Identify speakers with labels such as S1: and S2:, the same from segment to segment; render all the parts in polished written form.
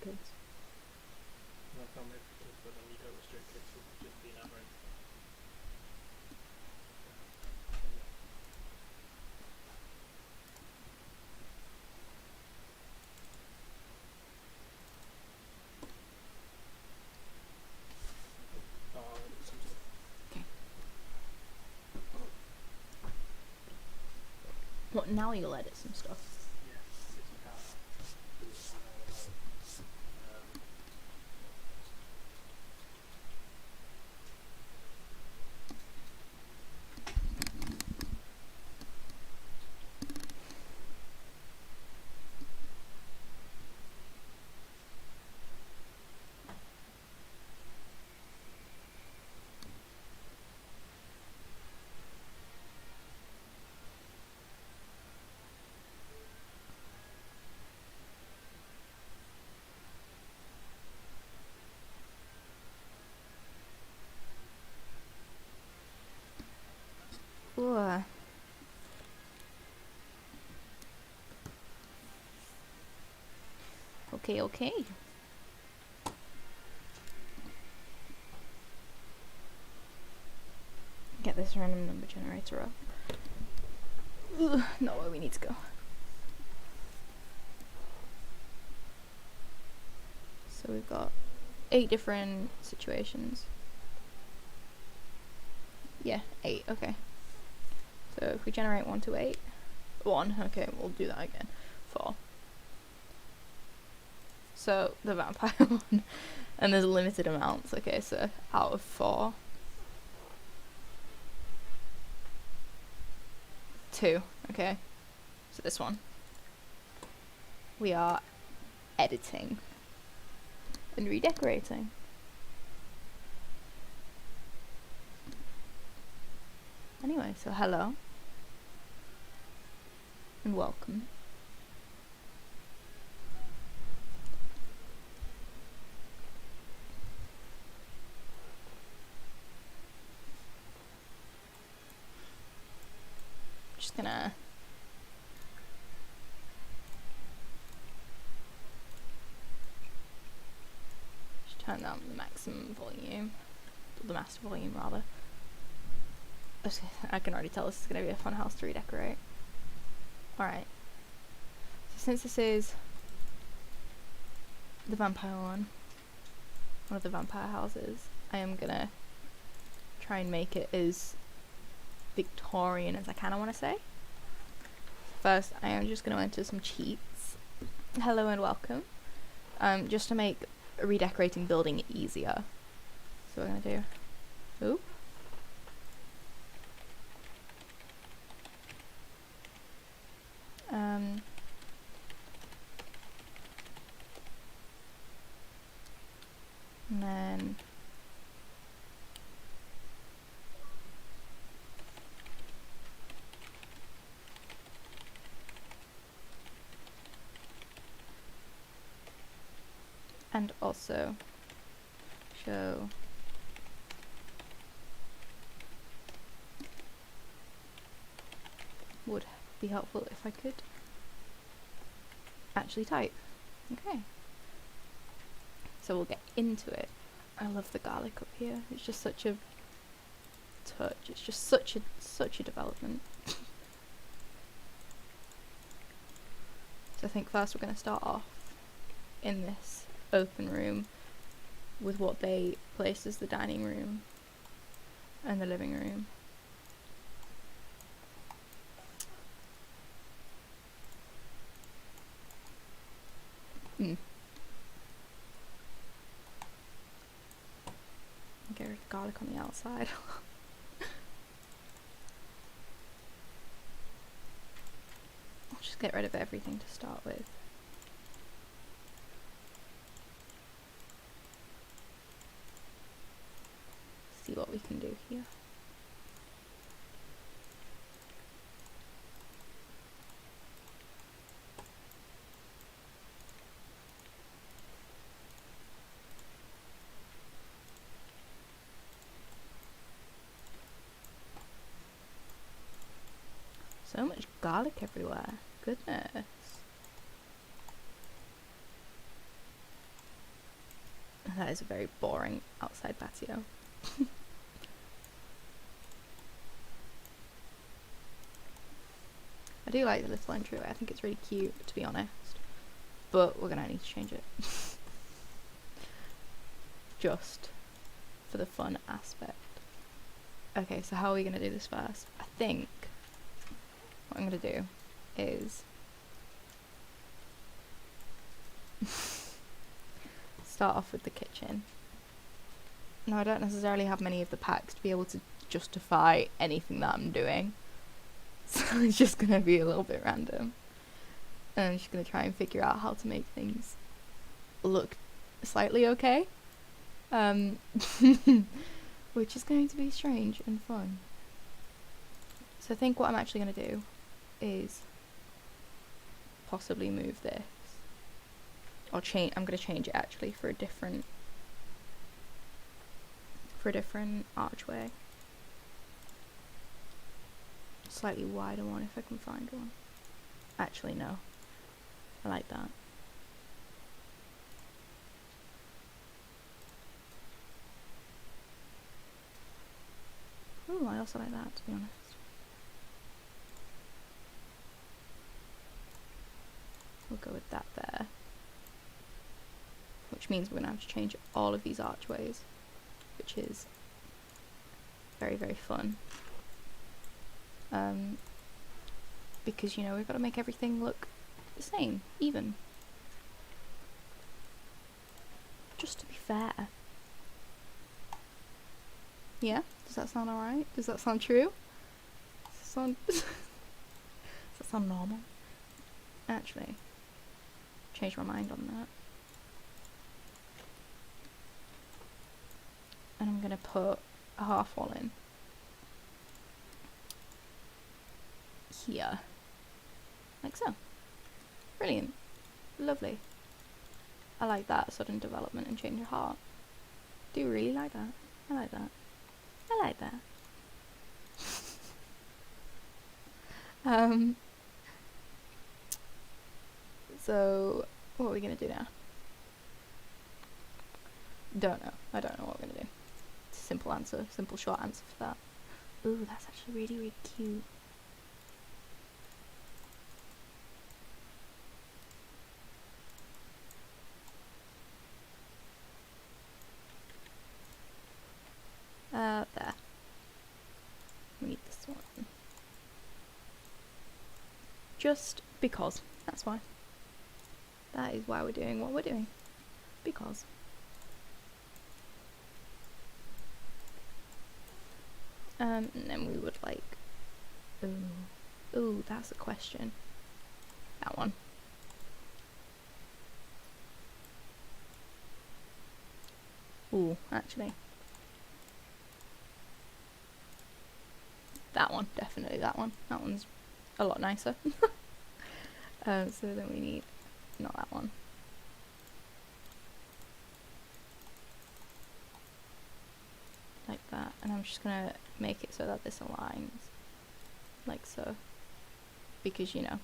S1: kids.
S2: And I can't make kids, but then you don't restrict kids from just being aberrant. Some stuff.
S1: Okay. What, now you'll edit some stuff?
S2: Yeah, it's like how
S1: Ooh. Okay, okay. Get this random number generator up. Ugh, not where we need to go. So we've got 8 different situations. Yeah, 8, okay. So if we generate 1 to 8, 1, okay, we'll do that again. 4. So the vampire one, and there's limited amounts, okay, so out of 4. 2, okay. So this one. We are editing and redecorating. Anyway, so hello and welcome. Just gonna just turn down the maximum volume, the master volume rather. I can already tell this is gonna be a fun house to redecorate. Alright. So since this is the vampire one of the vampire houses, I am gonna try and make it as Victorian as I kinda wanna say. First, I am just gonna enter some cheats. Hello and welcome. Just to make redecorating building easier. So we're gonna do. Ooh. And then and also show would be helpful if I could actually type. Okay. So we'll get into it. I love the garlic up here. It's just such a touch. It's just such a development. So I think first we're going to start off in this open room with what they placed as the dining room and the living room. Get rid of the garlic on the outside. I'll just get rid of everything to start with. See what we can do here. So much garlic everywhere. Goodness. That is a very boring outside patio. I do like the little entryway. I think it's really cute, to be honest. But we're gonna need to change it. Just for the fun aspect. Okay, so how are we gonna do this first? I think what I'm gonna do is start off with the kitchen. Now, I don't necessarily have many of the packs to be able to justify anything that I'm doing. So it's just gonna be a little bit random. And I'm just gonna try and figure out how to make things look slightly okay. Which is going to be strange and fun. So I think what I'm actually gonna do is possibly move this. Or I'm gonna change it actually for a different archway. Slightly wider one if I can find one. Actually no. I like that. Oh, I also like that, to be honest. We'll go with that there. Which means we're gonna have to change all of these archways, which is very, very fun. Because, you know, we've got to make everything look the same, even. Just to be fair. Yeah? Does that sound alright? Does that sound true? Does that sound normal? Actually, change my mind on that. And I'm gonna put a half wall in. Here. Like so. Brilliant. Lovely. I like that sudden development and change of heart. Do you really like that? I like that. I like that. So what are we gonna do now? Don't know. I don't know what we're gonna do. It's a simple answer, simple short answer for that. Ooh, that's actually really, really cute. There. We need this one. Just because. That's why. That is why we're doing what we're doing. Because. And then we would like... Ooh, that's a question. That one. Ooh, actually. That one, definitely that one. That one's a lot nicer. So then we need, not that one. Like that, and I'm just gonna make it so that this aligns. Like so. Because, you know,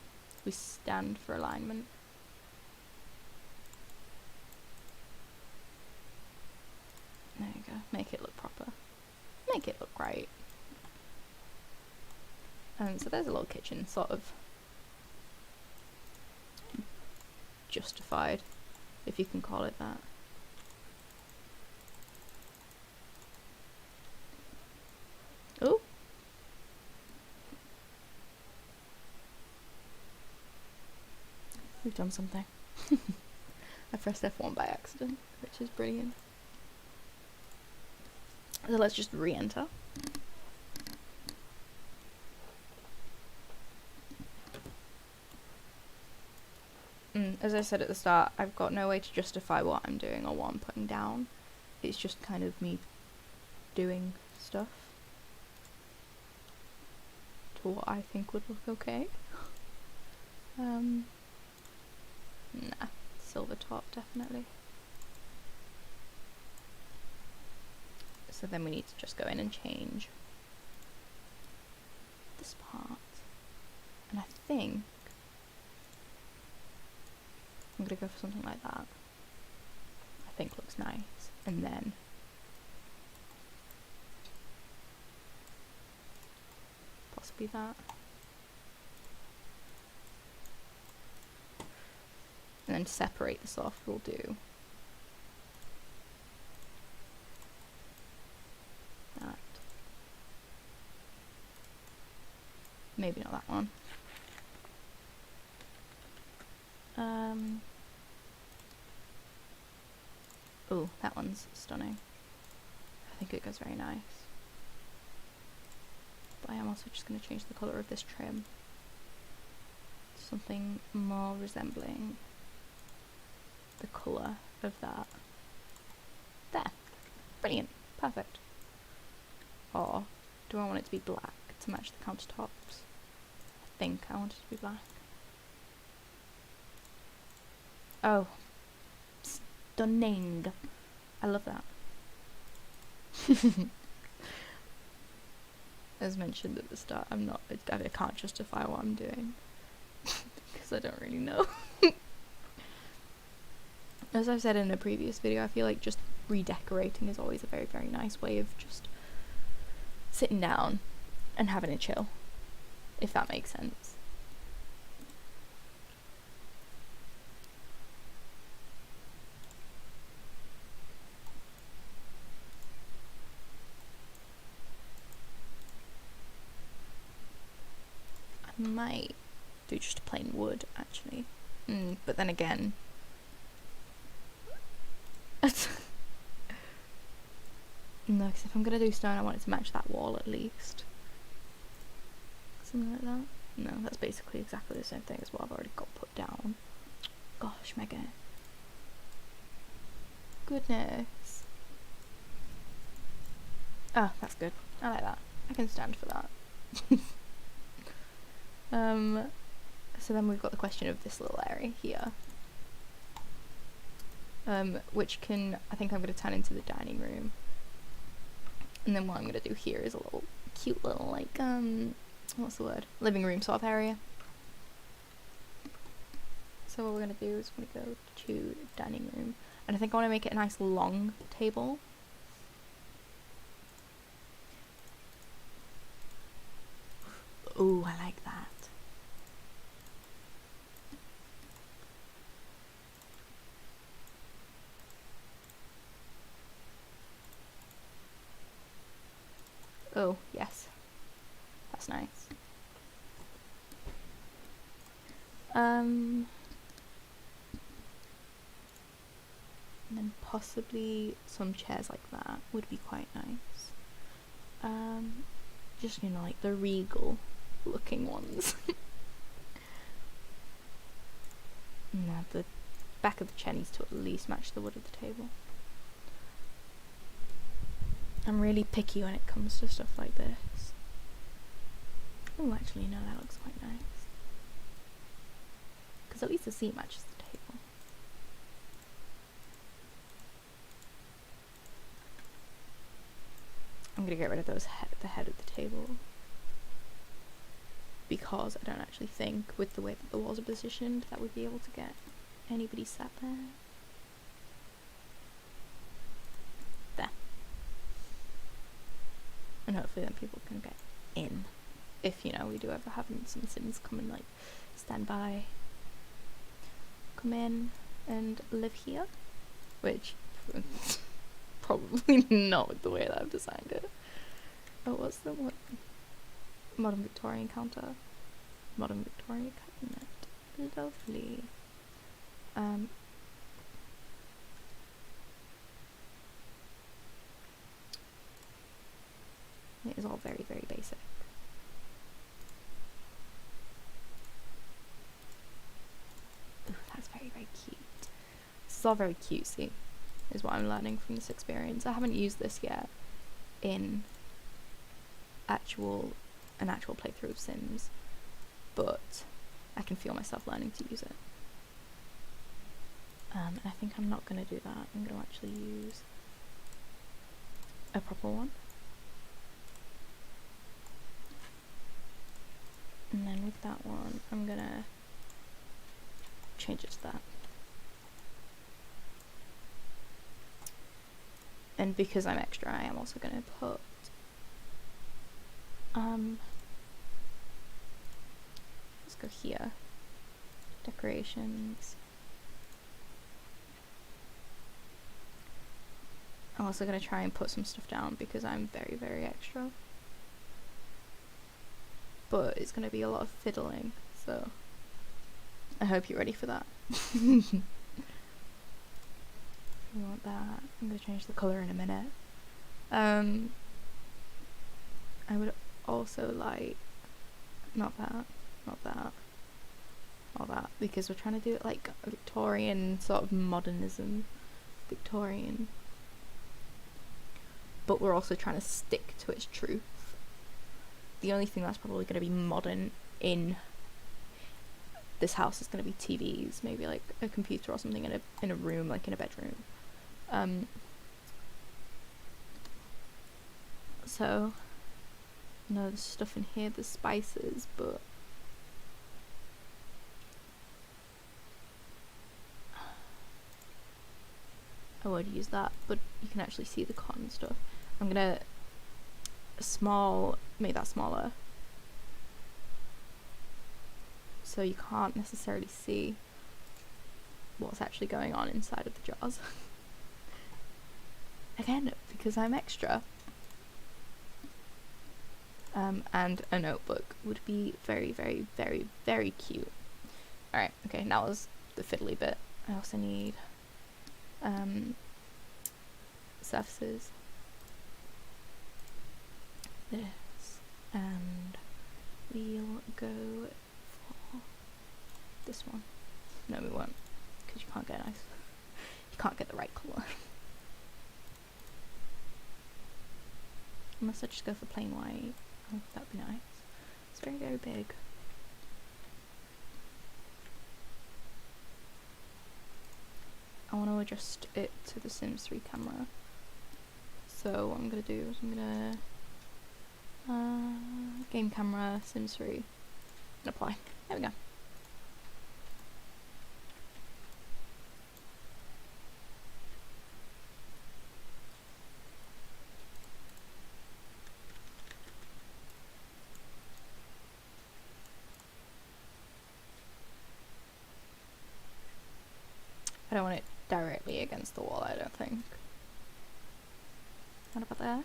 S1: we stand for alignment. There you go, make it look proper. Make it look right. So there's a little kitchen, sort of justified, if you can call it that. Oh! We've done something. I pressed F1 by accident, which is brilliant. So let's just re-enter. As I said at the start, I've got no way to justify what I'm doing or what I'm putting down. It's just kind of me doing stuff to what I think would look okay. Nah, silver top definitely. So then we need to just go in and change this part. And I think I'm gonna go for something like that. I think looks nice, and then possibly that. And then to separate this off, we'll do that. Maybe not that one. Oh, that one's stunning. I think it goes very nice. But I am also just going to change the colour of this trim to something more resembling the colour of that. There. Brilliant. Perfect. Or do I want it to be black to match the countertops? I think I want it to be black. Oh. Stunning. I love that. As mentioned at the start, I can't justify what I'm doing. Because I don't really know. As I've said in a previous video, I feel like just redecorating is always a very, very nice way of just sitting down and having a chill, if that makes sense. I might do just a plain wood, actually. But then again, no, because if I'm going to do stone, I want it to match that wall at least. Something like that. No, that's basically exactly the same thing as what I've already got put down. Gosh, Megan. Goodness. Oh, that's good. I like that. I can stand for that. So then we've got the question of this little area here. Which I think I'm going to turn into the dining room. And then what I'm going to do here is a little cute little, like, what's the word? Living room sort of area. So what we're going to do is we're going to go to dining room. And I think I want to make it a nice long table. Ooh, I like that. Oh, yes. That's nice. And then possibly some chairs like that would be quite nice. Just, you know, like the regal looking ones. No, the back of the chair needs to at least match the wood of the table. I'm really picky when it comes to stuff like this. Oh, actually, no, that looks quite nice. Because at least the seat matches the table. I'm going to get rid of the head of the table. Because I don't actually think, with the way that the walls are positioned, that we'd be able to get anybody sat there. There. And hopefully then people can get in. If, you know, we do ever have some Sims come and, like, stand by. Come in and live here. Which, probably not with the way that I've designed it. Oh, what's the what? Modern Victorian counter. Modern Victorian cabinet. Lovely. It is all very, very basic. Ooh, that's very, very cute. This is all very cutesy, is what I'm learning from this experience. I haven't used this yet in an actual playthrough of Sims, but I can feel myself learning to use it. And I think I'm not going to do that. I'm going to actually use a proper one. And then with that one, I'm going to change it to that. And because I'm extra, I am also going to put let's go here, decorations. I'm also going to try and put some stuff down because I'm very, very extra. But it's going to be a lot of fiddling, so I hope you're ready for that. You want that. I'm going to change the colour in a minute. I would also like, not that, because we're trying to do it like Victorian, sort of modernism, Victorian. But we're also trying to stick to its truth. The only thing that's probably going to be modern in this house is going to be TVs, maybe like a computer or something in a room, like in a bedroom. So, no, there's stuff in here, there's spices, but I would use that, but you can actually see the cotton stuff. I'm gonna make that smaller, so you can't necessarily see what's actually going on inside of the jars. Again, because I'm extra. And a notebook would be very, very, very, very cute. Alright, okay, now is the fiddly bit. I also need surfaces. This, and we'll go for this one. No, we won't, because you can't get you can't get the right colour. Unless I just go for plain white. Oh, that'd be nice. It's very, very big. I want to adjust it to the Sims 3 camera. So what I'm going to do is I'm going to game camera, Sims 3, and apply. There we go. I don't want it directly against the wall, I don't think. What about there?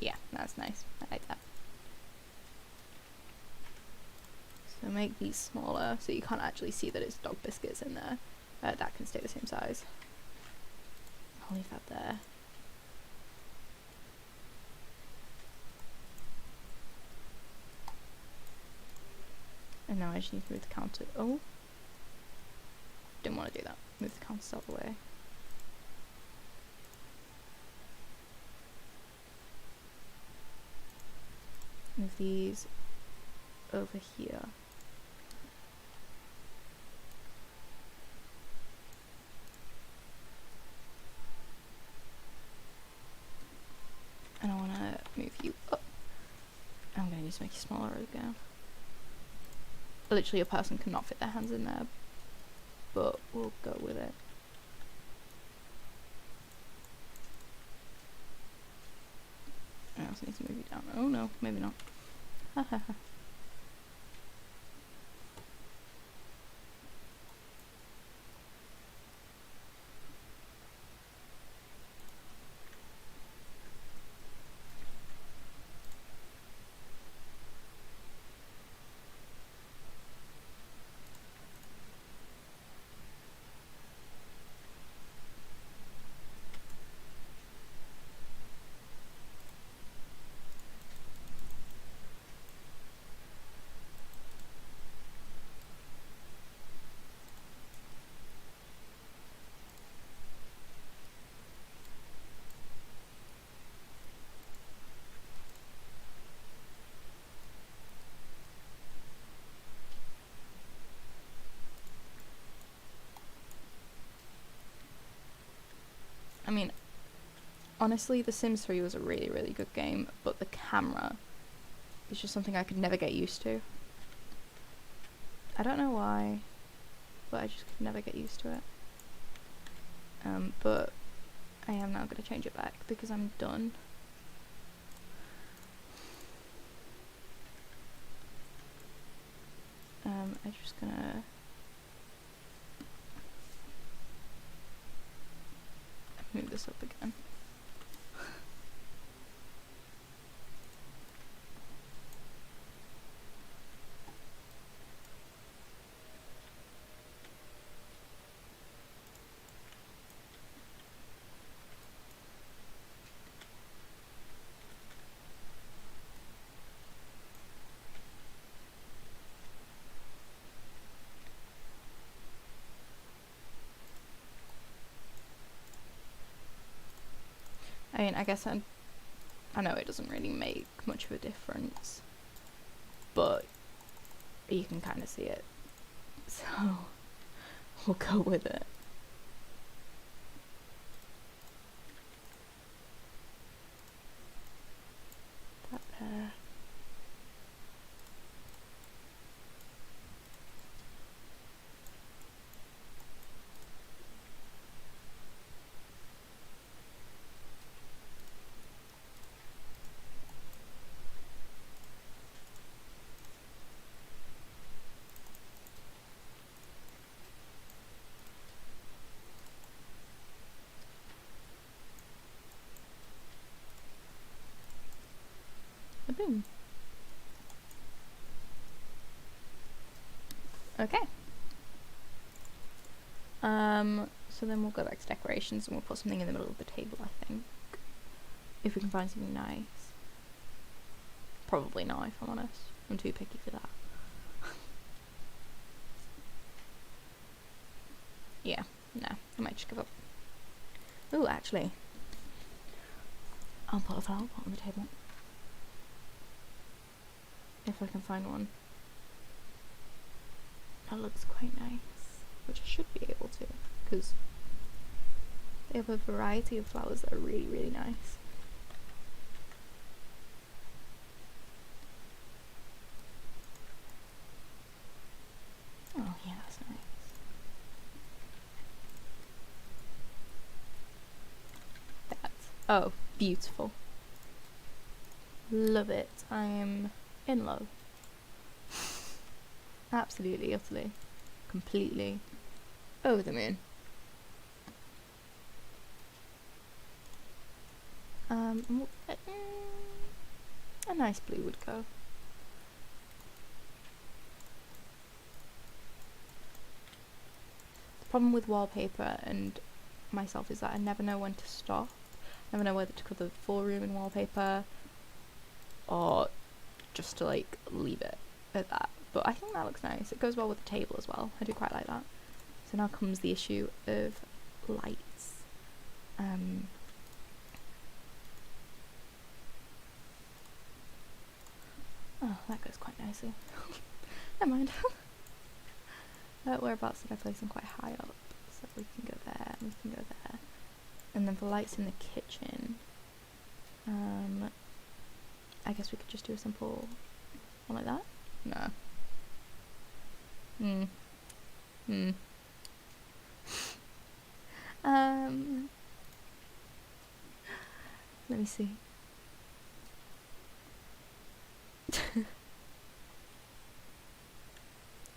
S1: Yeah, that's nice. I like that. So make these smaller so you can't actually see that it's dog biscuits in there. That can stay the same size. I'll leave that there. And now I just need to move the counter. Oh, didn't want to do that. Move the counters out of the way. Move these over here. And I want to move you up. I'm going to need to make you smaller again. Literally a person cannot fit their hands in there, but we'll go with it. I also need to move you down. Oh no, maybe not. Ha ha ha. I mean, honestly, The Sims 3 was a really, really good game, but the camera is just something I could never get used to. I don't know why, but I just could never get used to it. but I am now going to change it back because I'm done. I'm just gonna move this up again. I mean, I guess I know it doesn't really make much of a difference, but you can kind of see it, so we'll go with it. That there. Boom. Okay. So then we'll go back to decorations and we'll put something in the middle of the table, I think. If we can find something nice. Probably not, if I'm honest. I'm too picky for that. Yeah, no, I might just give up. Ooh, actually. I'll put a flower pot on the table. If I can find one. That looks quite nice. Which I should be able to, because they have a variety of flowers that are really, really nice. Oh yeah, that's nice. Oh, beautiful. Love it. I am in love. Absolutely, utterly, completely over the moon. A nice blue would go. The problem with wallpaper and myself is that I never know when to stop. Never know whether to cover the full room in wallpaper or just to like leave it at that. But I think that looks nice. It goes well with the table as well. I do quite like that. So now comes the issue of lights. Oh, that goes quite nicely. Never mind. Whereabouts did I place them? Quite high up, so we can go there and we can go there. And then for lights in the kitchen, I guess we could just do a simple one like that. No. Let me see.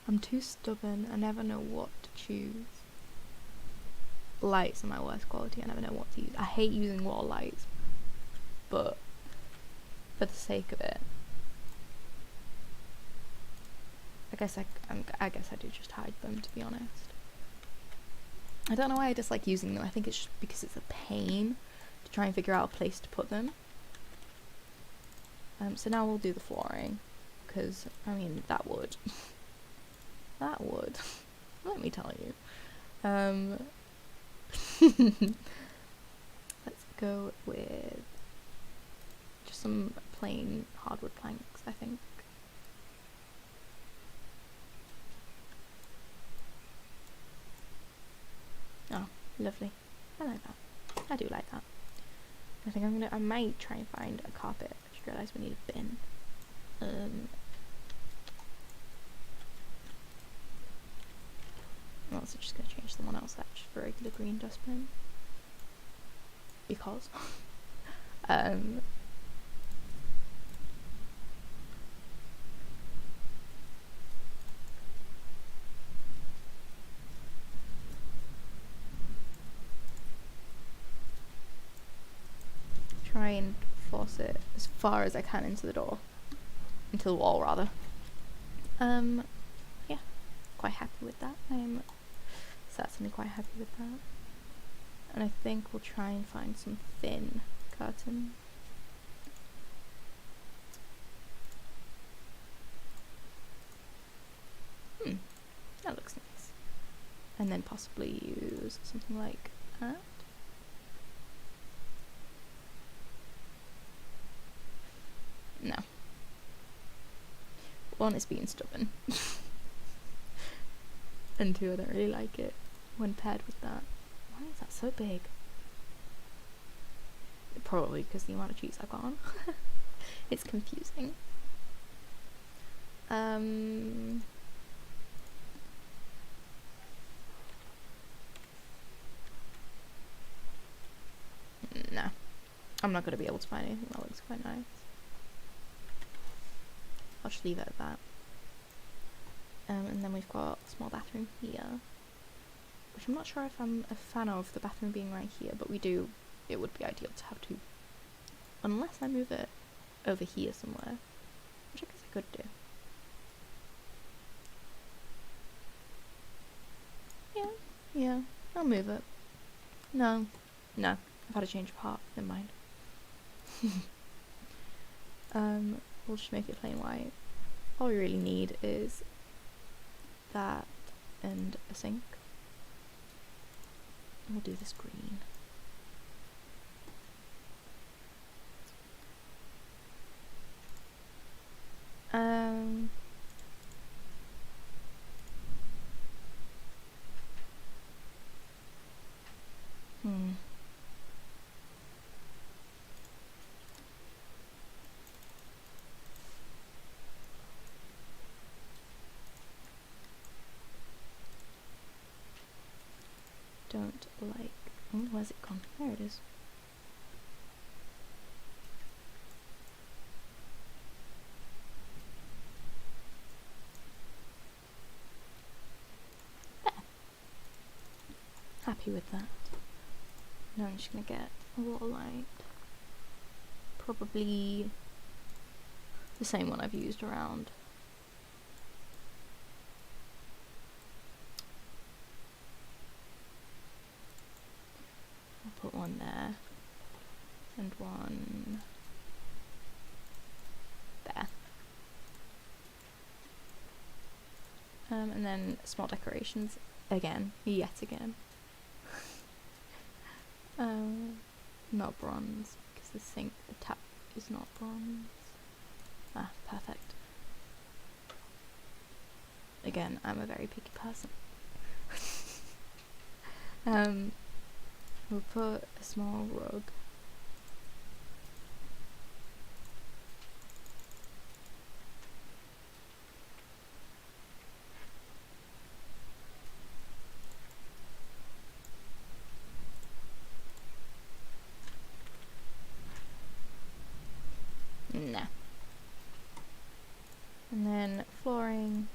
S1: I'm too stubborn. I never know what to choose. Lights are my worst quality. I never know what to use. I hate using wall lights, but for the sake of it, I guess I do just hide them, to be honest. I don't know why I dislike using them. I think it's just because it's a pain to try and figure out a place to put them. So now we'll do the flooring, because I mean that would that would let me tell you. Let's go with just some plain hardwood planks, I think. Oh, lovely. I like that. I do like that. I think I might try and find a carpet. I just realised we need a bin. I'm also just going to change the one outside just for regular green dustbin. Because. um, try and force it as far as I can into the door. Into the wall, rather. Yeah. Quite happy with that. I'm certainly quite happy with that. And I think we'll try and find some thin curtain. That looks nice. And then possibly use something like that. No. One is being stubborn. And two, I don't really like it when paired with that. Why is that so big? Probably because the amount of cheese I've got on. It's confusing. No. I'm not going to be able to find anything that looks quite nice. I'll just leave it at that. And then we've got a small bathroom here, which I'm not sure if I'm a fan of the bathroom being right here, but it would be ideal to have two. Unless I move it over here somewhere, which I guess I could do. Yeah, I'll move it. No, I've had a change of heart, never mind. We'll just make it plain white. All we really need is that and a sink. We'll do this green. Don't like. Oh, where's it gone? There it is. There. Happy with that. Now I'm just gonna get a water light. Probably the same one I've used around. I'll put one there and one there. And then small decorations again, yet again. Not bronze because the sink, the tap is not bronze. Ah, perfect. Again, I'm a very picky person. We'll put a small rug. Nah. And then flooring.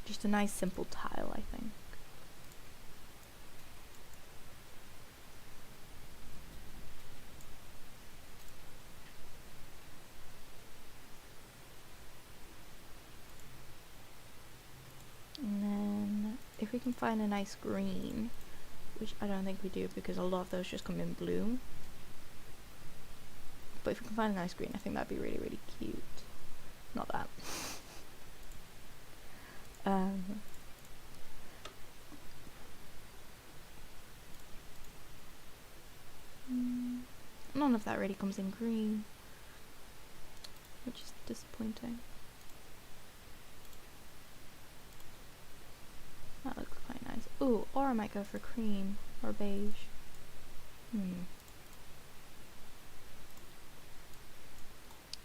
S1: Just a nice simple tile, I think. And then if we can find a nice green, which I don't think we do because a lot of those just come in blue. But if we can find a nice green, I think that'd be really, really cute. Not that. None of that really comes in green, which is disappointing. That looks quite nice. Ooh, or I might go for cream or beige.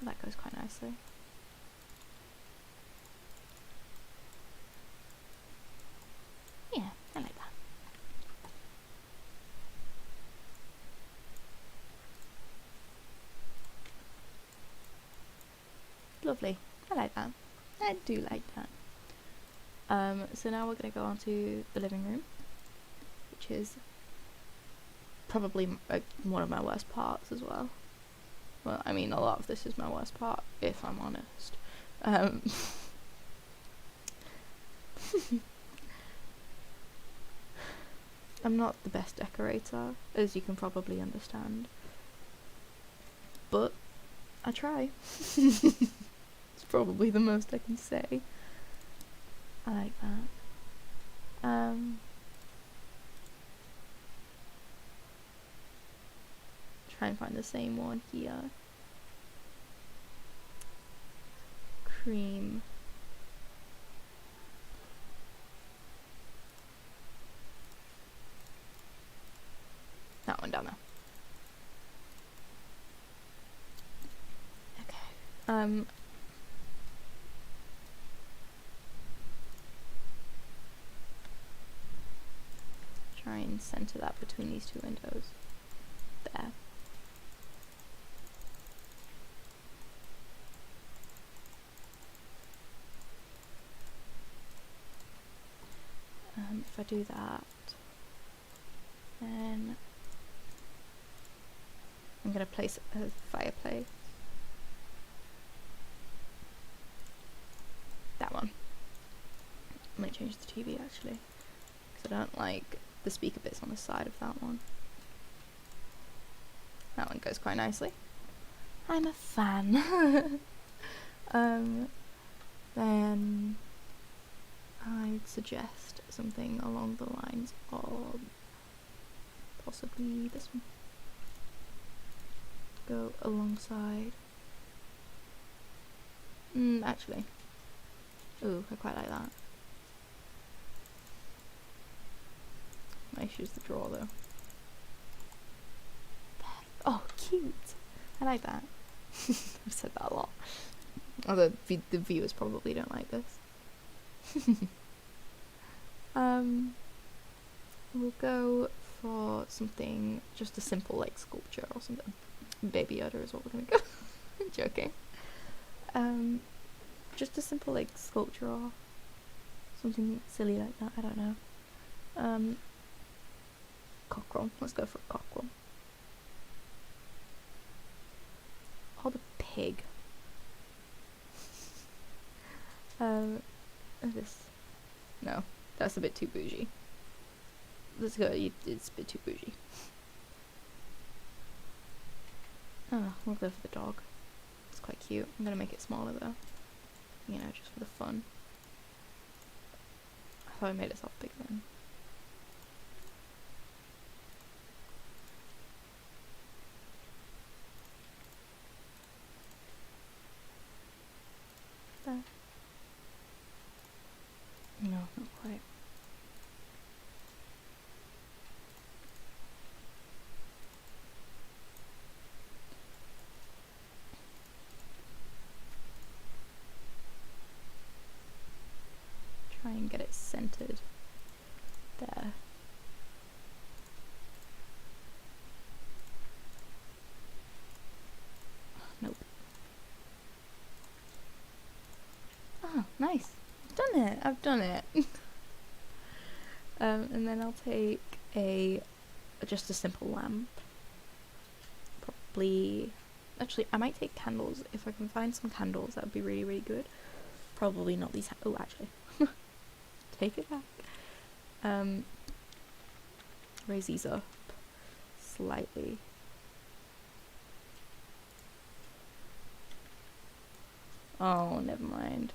S1: That goes quite nicely. lovely. I like that. I do like that. So now we're going to go on to the living room, which is probably one of my worst parts as well. Well, I mean, a lot of this is my worst part, if I'm honest. I'm not the best decorator, as you can probably understand. But I try. It's probably the most I can say. I like that. Try and find the same one here. Cream. That one down there. Okay. Try and center that between these two windows. There. If I do that, then I'm going to place a fireplace. That one. I might change the TV actually, because I don't like the speaker bits on the side of that one. That one goes quite nicely. I'm a fan. Then I'd suggest something along the lines of possibly this one. Go alongside. Actually. Ooh, I quite like that. Might use the drawer though. Oh, cute! I like that. I've said that a lot. Although the viewers probably don't like this. We'll go for something, just a simple like sculpture or something. Baby Yoda is what we're gonna go. I'm joking. Just a simple like sculpture or something silly like that, I don't know. Cockerel, let's go for a cockerel. Or the pig. This, no, that's a bit too bougie. Let's go, it's a bit too bougie. Oh, we'll go for the dog. It's quite cute. I'm gonna make it smaller though. You know, just for the fun. I thought I made it soft bigger then. There. No, not quite. Try and get it centered there. Nope. Oh, nice. I've done it. And then I'll take just a simple lamp. Probably, actually, I might take candles. If I can find some candles, that would be really, really good. Probably not these, oh, actually. Take it back. Raise these up slightly. Oh, never mind.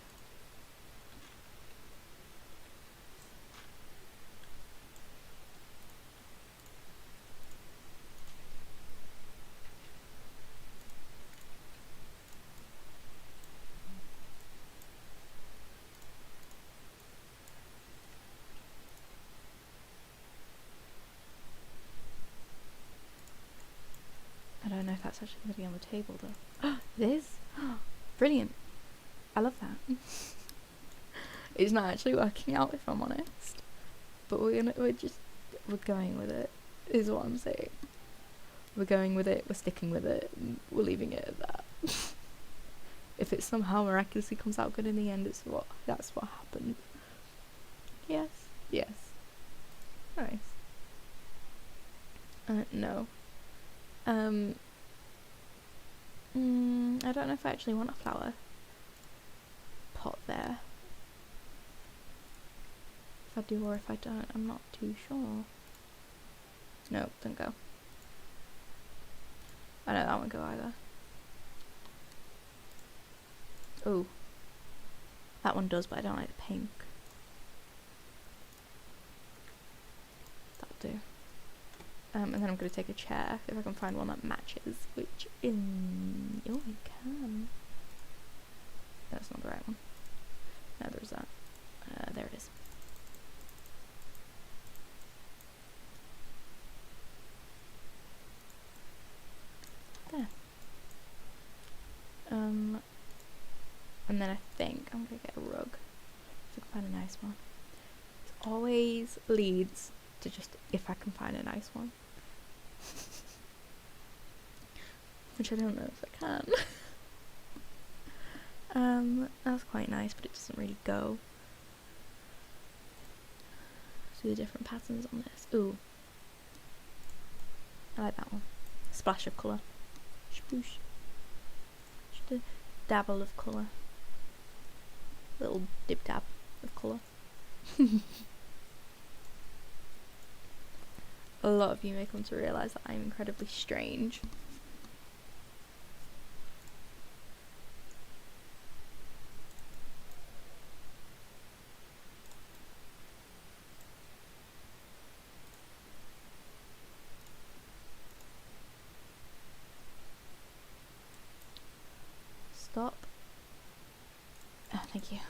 S1: I don't know if that's actually going to be on the table though. It is! Brilliant! I love that. It's not actually working out if I'm honest. But we're going with it, is what I'm saying. We're going with it, we're sticking with it, and we're leaving it at that. if it somehow miraculously comes out good in the end, that's what happened. Yes. Nice. No. I don't know if I actually want a flower pot there. If I do or if I don't, I'm not too sure. No, don't go. I know that won't go either. Oh. That one does, but I don't like the pink. That'll do. And then I'm going to take a chair, if I can find one that matches, which in... Oh, I can. That's not the right one. No, there's that. There it is. There. And then I think I'm going to get a rug, if I can find a nice one. It always leads to just if I can find a nice one. Which I don't know if I can. That's quite nice, but it doesn't really go. See the different patterns on this. Ooh. I like that one. Splash of colour. Spoosh. Just a dabble of colour. Little dib dab of colour. A lot of you may come to realise that I'm incredibly strange. Stop. Oh, thank you.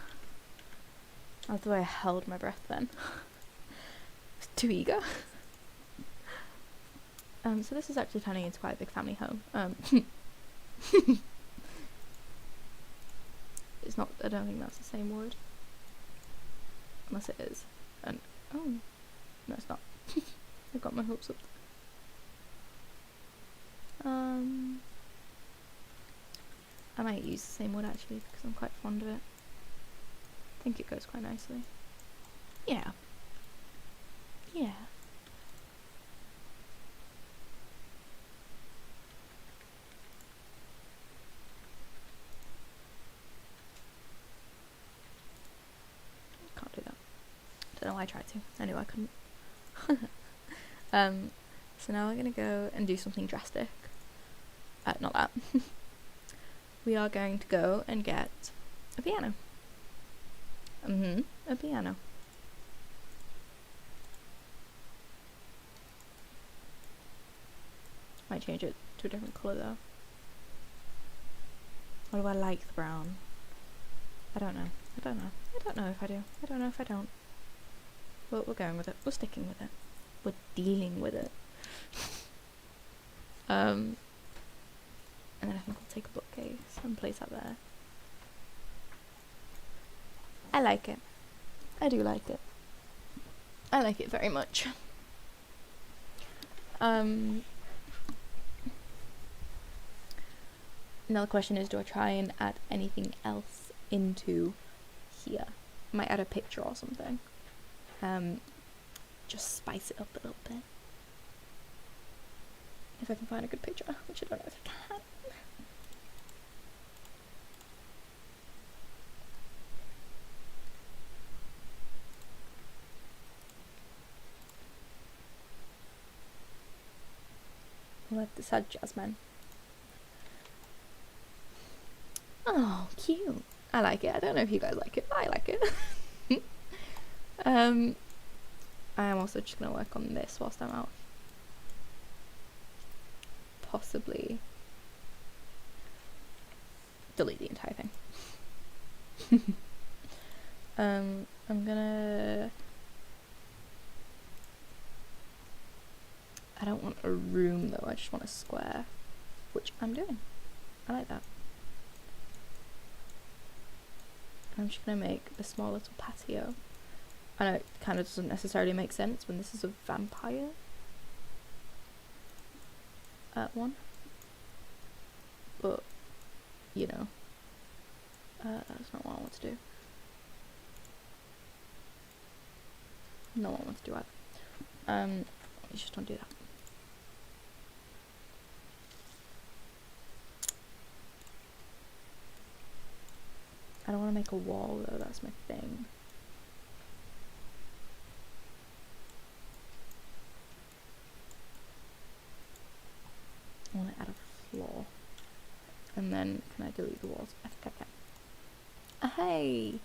S1: That's the way I held my breath then. It's too eager. So this is actually turning into quite a big family home. It's not, I don't think that's the same word. Unless it is. And, oh, no it's not. I got my hopes up. I might use the same word actually because I'm quite fond of it. I think it goes quite nicely. Yeah. Yeah. Can't do that. Don't know why I tried to. I knew I couldn't. So now we're gonna go and do something drastic. Not that. We are going to go and get a piano. A piano. Might change it to a different colour though. Or do I like the brown? I don't know. I don't know. I don't know if I do. I don't know if I don't. But we're going with it. We're sticking with it. We're dealing with it. And then I think we'll take a bookcase and place that there. I like it. I do like it. I like it very much. Another question is, do I try and add anything else into here? I might add a picture or something. Just spice it up a little bit. If I can find a good picture, which I don't know if I can. I like the sad jasmine. Oh, cute. I like it. I don't know if you guys like it, but I like it. I am also just going to work on this whilst I'm out. Possibly delete the entire thing. I'm gonna... I don't want a room though, I just want a square, which I'm doing. I like that. I'm just gonna make a small little patio. I know it kind of doesn't necessarily make sense when this is a vampire one, but you know, That's not what I want to do. No one wants to do that. Let's just don't do that. I don't want to make a wall though, that's my thing. I want to add a floor. And then, can I delete the walls? I think I can. Hey!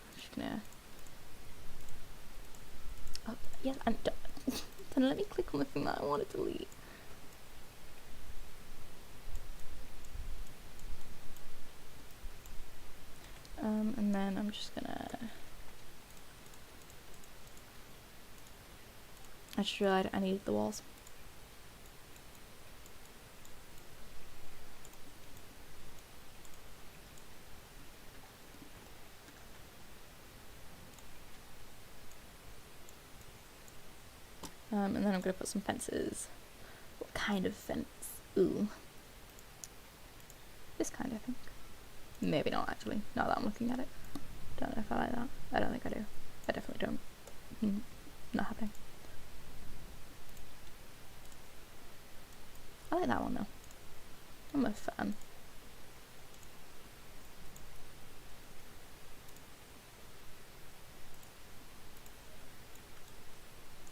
S1: I'm just gonna... Oh, yes, and then let me click on the thing that I want to delete. And then I'm just gonna... I just realised I needed the walls. And then I'm gonna put some fences. What kind of fence? Ooh. This kind, I think. Maybe not, actually, now that I'm looking at it. Don't know if I like that. I don't think I do. I definitely don't. Not happy. I like that one though. I'm a fan.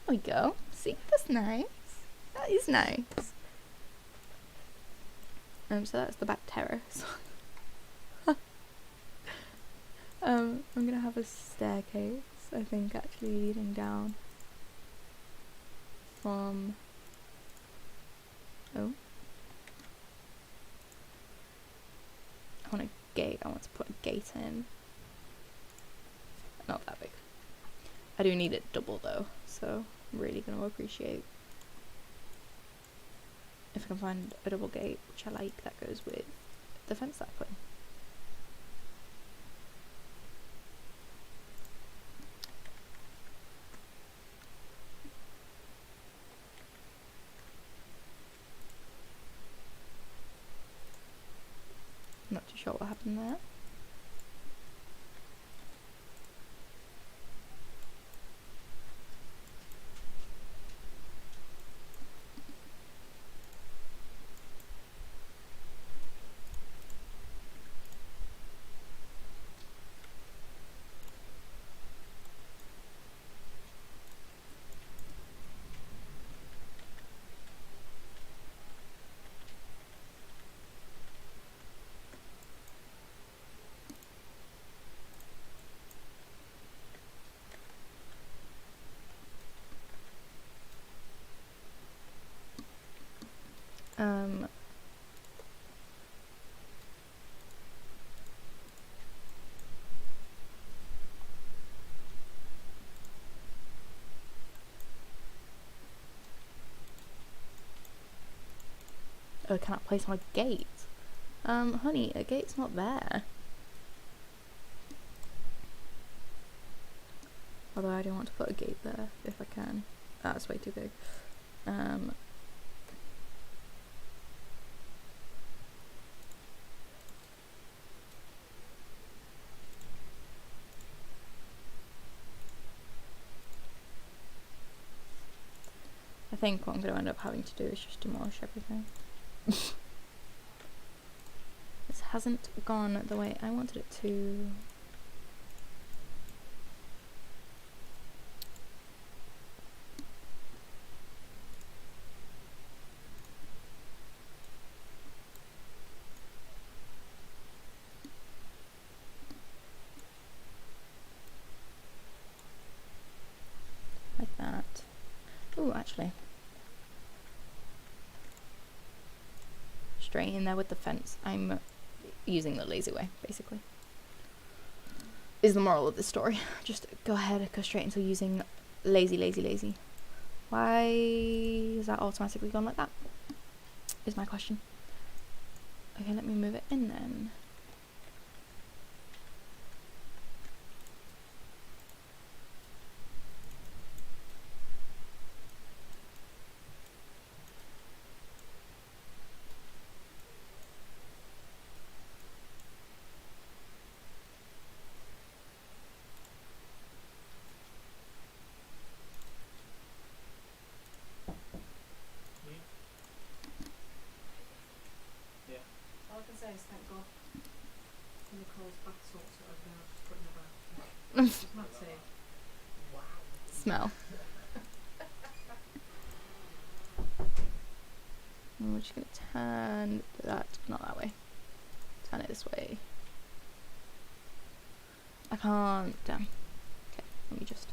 S1: There we go. See, that's nice. That is nice. So that's the back terrace. I'm gonna have a staircase, I think, actually leading down from... Oh. I want a gate. I want to put a gate in. Not that big. I do need it double though, so I'm really gonna appreciate if I can find a double gate, which I like, that goes with the fence that I put in. Not too sure what happened there. Oh, can I place on a gate? Honey, a gate's not there. Although I do want to put a gate there, if I can. That's way too big. I think what I'm going to end up having to do is just demolish everything. This hasn't gone the way I wanted it to. Like that. Oh, actually. Straight in there with the fence. I'm using the lazy way, basically. Is the moral of this story. Just go ahead, go straight into using lazy. Why is that automatically gone like that? Is my question. Okay, let me move it in then. Smell. And we're just gonna turn that, not that way. Turn it this way. I can't, damn. Okay, let me just.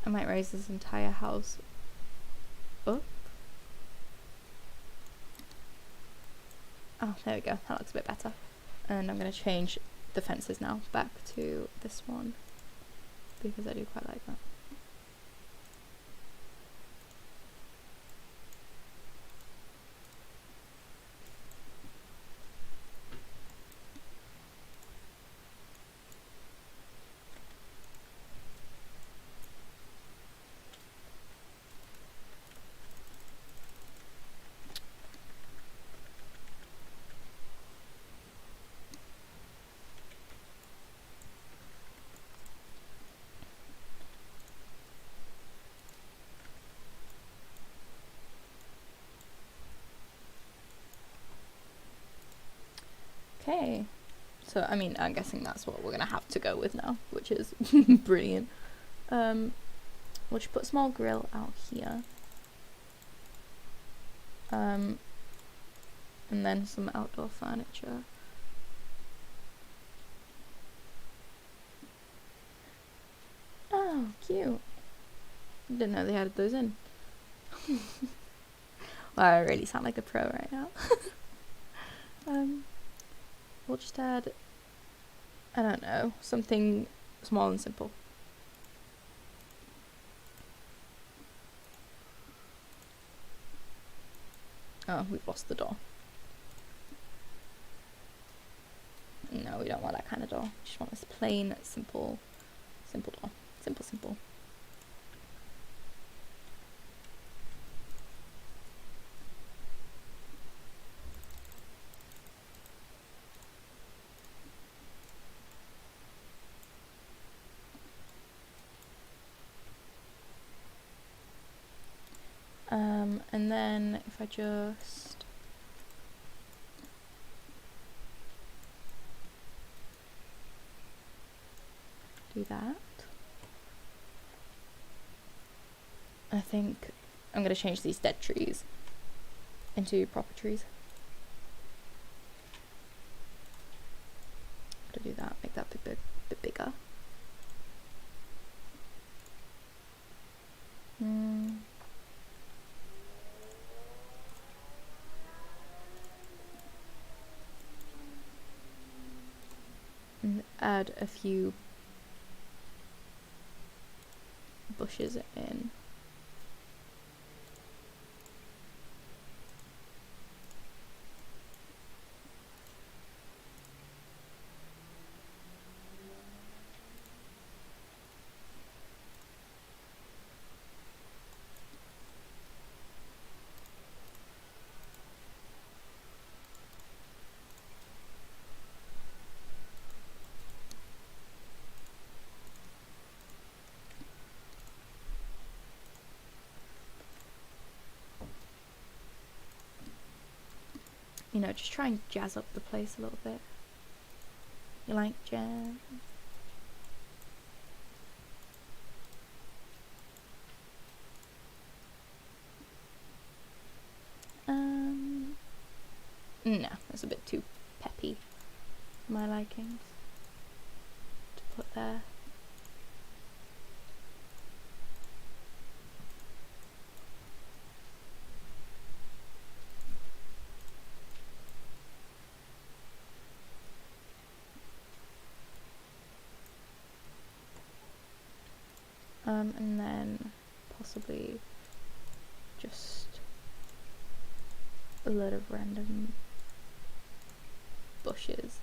S1: I might raise this entire house up. Oh, there we go. That looks a bit better. And I'm going to change the fences now back to this one because I do quite like that. Okay, so I mean, I'm guessing that's what we're gonna have to go with now, which is brilliant. We'll just put a small grill out here, and then some outdoor furniture. Oh, cute! Didn't know they added those in. Well, I really sound like a pro right now. We'll just add, I don't know, something small and simple. Oh, we've lost the door. No, we don't want that kind of door. We just want this plain, simple door. Simple. And then if I just do that, I think I'm going to change these dead trees into proper trees. To do that, make that a bit bigger. And add a few bushes in. You know, just try and jazz up the place a little bit. You like jazz? No, that's a bit too peppy for my likings to put there. And then possibly just a lot of random bushes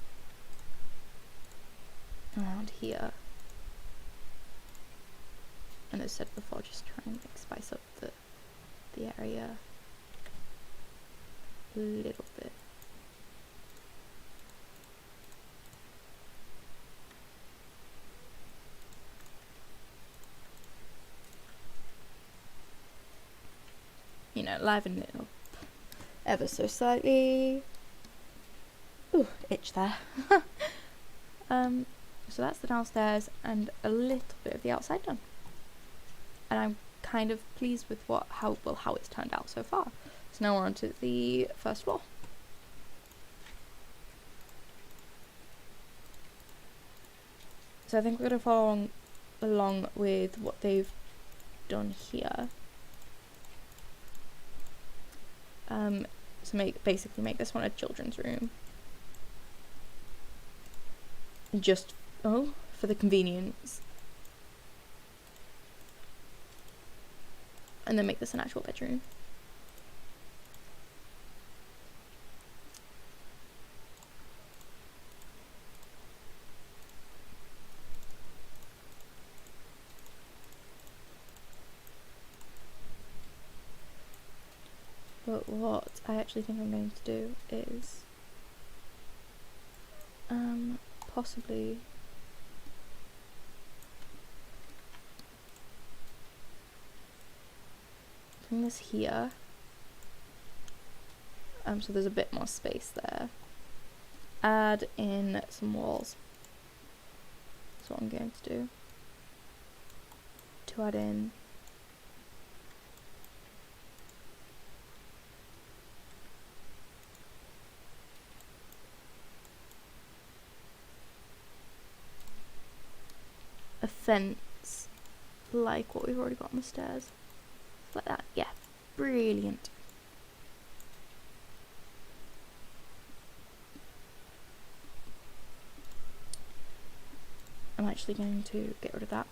S1: around here. And as I said before, just try and like spice up the area a little bit. you know, liven it up ever so slightly. Ooh, itch there. So that's the downstairs and a little bit of the outside done. And I'm kind of pleased with how it's turned out so far. So now we're on to the first floor. So I think we're going to follow along with what they've done here. So basically make this one a children's room. Just, for the convenience. And then make this an actual bedroom. But what I actually think I'm going to do is possibly bring this here, so there's a bit more space there. Add in some walls. That's what I'm going to do. To add in a fence like what we've already got on the stairs. Like that. Yeah. Brilliant. I'm actually going to get rid of that.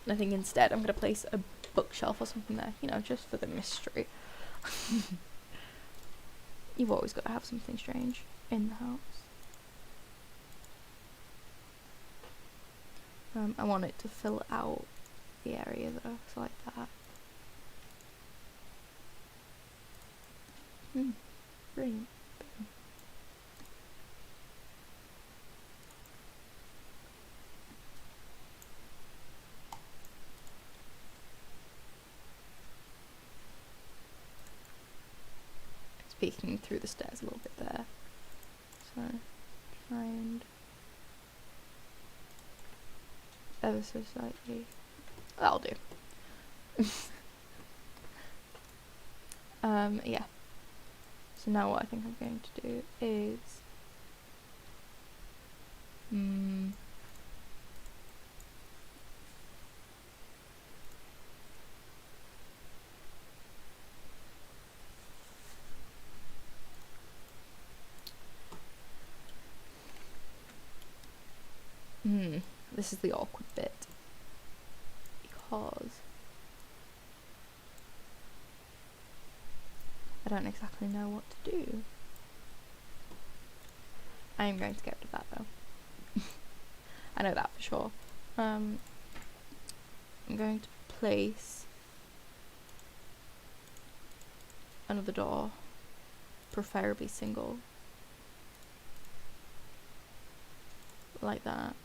S1: And I think instead I'm going to place a bookshelf or something there, you know, just for the mystery. You've always got to have something strange in the house. I want it to fill out the area though, so like that. Brilliant. It's peeking through the stairs a little bit there. So try and ever so slightly. That'll do. Yeah. So now what I think I'm going to do is this is the awkward bit, because I don't exactly know what to do. I am going to get rid of that though. I know that for sure. I'm going to place another door, preferably single, like that,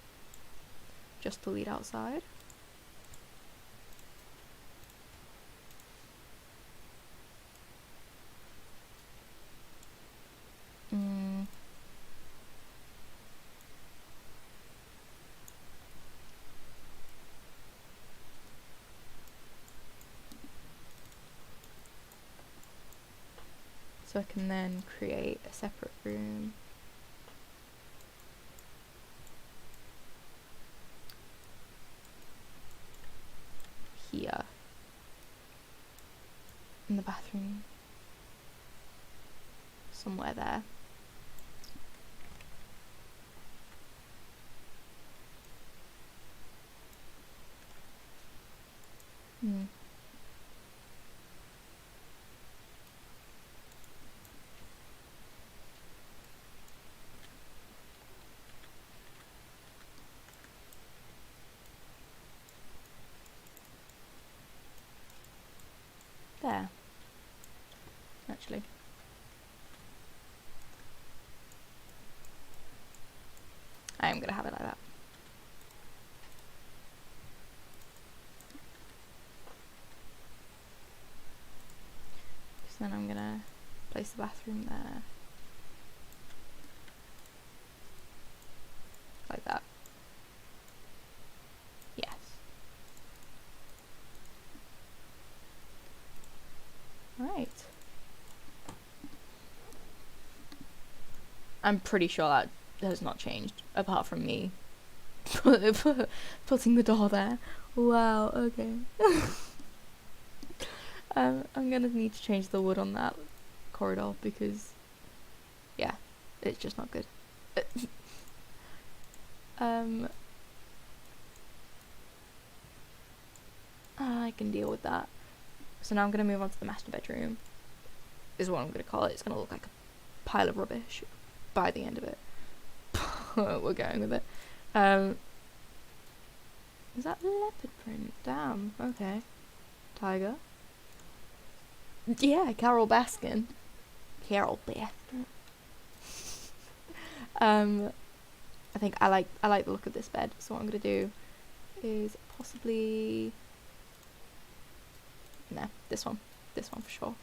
S1: just to lead outside. So I can then create a separate room here in the bathroom, somewhere there. There. Actually. I am going to have it like that. place the bathroom there. Like that. Yes. Right. I'm pretty sure that has not changed, apart from me putting the door there. Wow, okay. I'm gonna need to change the wood on that corridor because, yeah, it's just not good. I can deal with that. So now I'm gonna move on to the master bedroom, is what I'm gonna call it. It's gonna look like a pile of rubbish by the end of it. We're going with it. Is that leopard print? Damn, okay. Tiger. Yeah, Carol Baskin. Carol Baskin. I think I like the look of this bed, so what I'm gonna do is possibly this one for sure.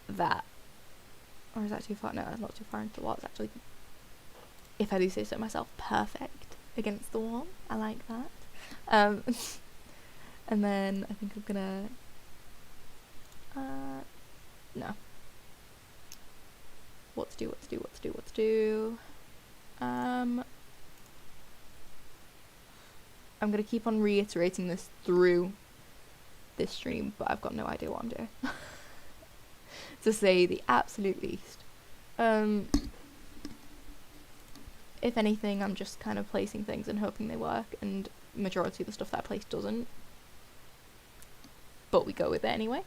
S1: That, or is that too far? No, that's not too far into the wall. It's actually, if I do say so myself, perfect against the wall. I like that. And then I think I'm gonna no. What to do. I'm gonna keep on reiterating this through this stream, but I've got no idea what I'm doing. To say the absolute least. If anything, I'm just kind of placing things and hoping they work, and majority of the stuff that I place doesn't. But we go with it anyway.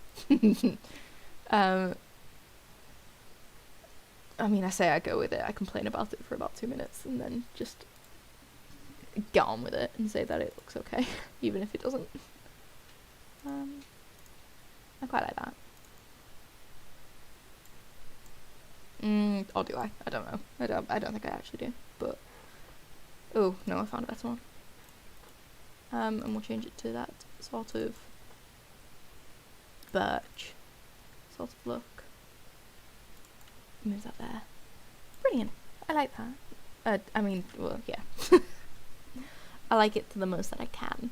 S1: I mean, I say I go with it, I complain about it for about 2 minutes, and then just get on with it and say that it looks okay, even if it doesn't. I quite like that. Or do I? I don't know. I don't think I actually do, but... Oh, no, I found a better one. And we'll change it to that sort of birch sort of look. Move that there. Brilliant. I like that. I mean, well, yeah. I like it to the most that I can.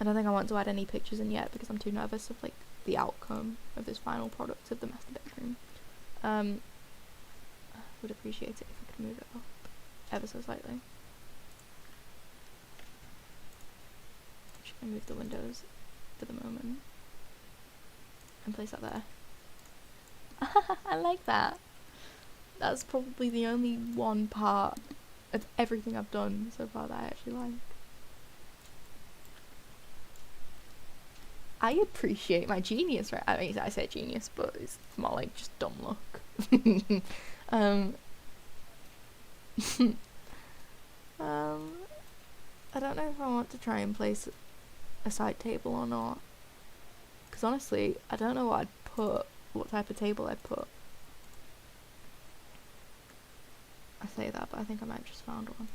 S1: I don't think I want to add any pictures in yet because I'm too nervous of, like, the outcome of this final product of the master bedroom. I would appreciate it if I could move it up ever so slightly. I'm just gonna move the windows for the moment and place that there. I like that. That's probably the only one part of everything I've done so far that I actually like. I appreciate my genius, right? I mean, I say genius, but it's more like just dumb luck. I don't know if I want to try and place a side table or not. Because honestly, I don't know what I'd put, what type of table I'd put. I say that, but I think I might have just found one.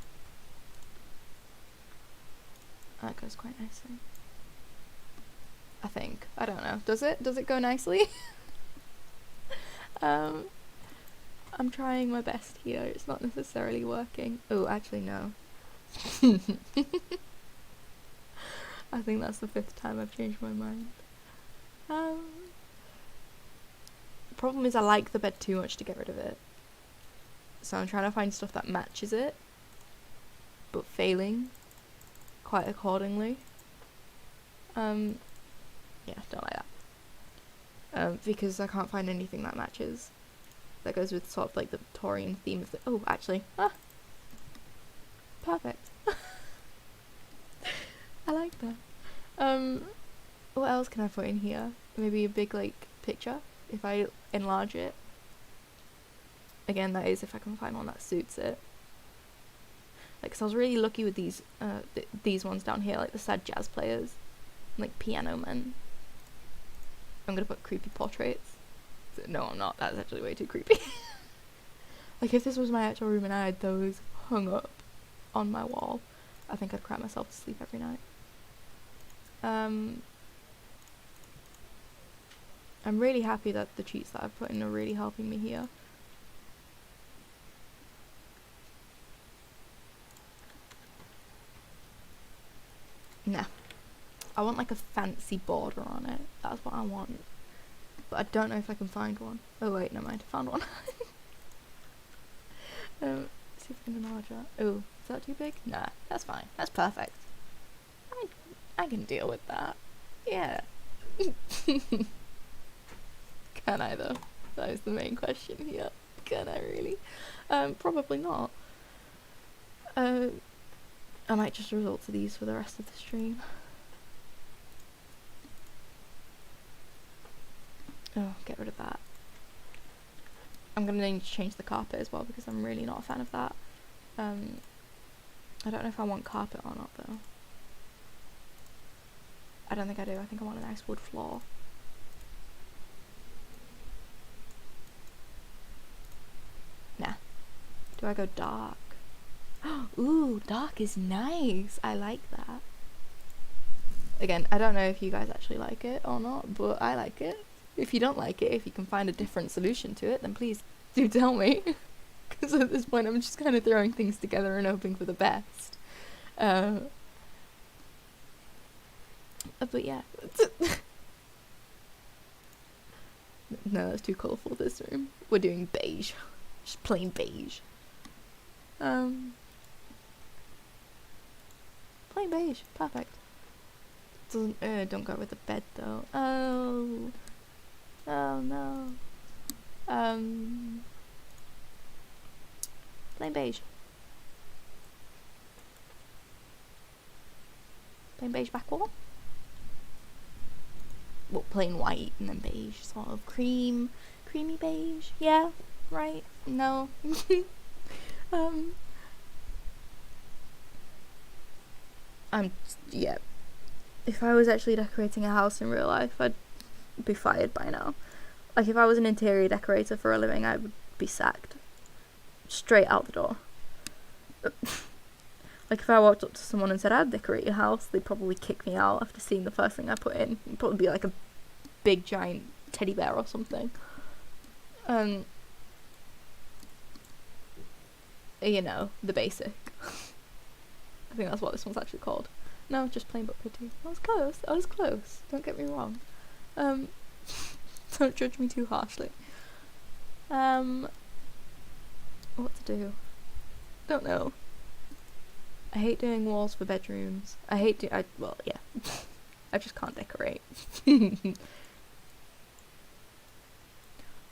S1: That goes quite nicely. I think. I don't know. Does it? Does it go nicely? I'm trying my best here. It's not necessarily working. Oh, actually, no. I think that's the 5th time I've changed my mind. The problem is I like the bed too much to get rid of it. So I'm trying to find stuff that matches it, but failing quite accordingly. Yeah, don't like that. Because I can't find anything that matches. That goes with sort of like the Victorian theme of the... Oh, actually. Perfect. I like that. What else can I put in here? Maybe a big, like, picture, if I enlarge it. Again, that is if I can find one that suits it. Like, 'cause I was really lucky with these, these ones down here, like the sad jazz players, like piano men. I'm gonna put creepy portraits. No, I'm not. That's actually way too creepy. Like, if this was my actual room and I had those hung up on my wall, I think I'd cry myself to sleep every night. I'm really happy that the cheats that I've put in are really helping me here. Nah. I want like a fancy border on it. That's what I want. But I don't know if I can find one. Oh wait, never mind. Found one. See if I can enlarge that. Oh, is that too big? Nah, that's fine. That's perfect. I can deal with that. Yeah. Can I though? That is the main question here. Can I really? Probably not. I might just resort to these for the rest of the stream. Oh, get rid of that. I'm gonna need to change the carpet as well because I'm really not a fan of that. I don't know if I want carpet or not though. I don't think I do. I think I want a nice wood floor. Nah. Do I go dark? Ooh, dark is nice. I like that. Again, I don't know if you guys actually like it or not, but I like it. If you don't like it, if you can find a different solution to it, then please do tell me. Because at this point I'm just kind of throwing things together and hoping for the best. But yeah. No, that's too colourful, this room. We're doing beige. Just plain beige. Plain beige. Perfect. Doesn't, don't go with the bed though. Oh. Oh no. Plain beige. Plain beige back wall. Well, plain white and then beige, sort of creamy beige. Yeah, right? No. Yeah. If I was actually decorating a house in real life, I'd be fired by now. Like, if I was an interior decorator for a living, I would be sacked. Straight out the door. Like, if I walked up to someone and said, I'd decorate your house, they'd probably kick me out after seeing the first thing I put in. It'd probably be like a big, giant teddy bear or something. You know, the basic. I think that's what this one's actually called. No, just plain but pretty. I was close. I was close. Don't get me wrong. Don't judge me too harshly. What to do? Don't know. I hate doing walls for bedrooms. Well, yeah. I just can't decorate.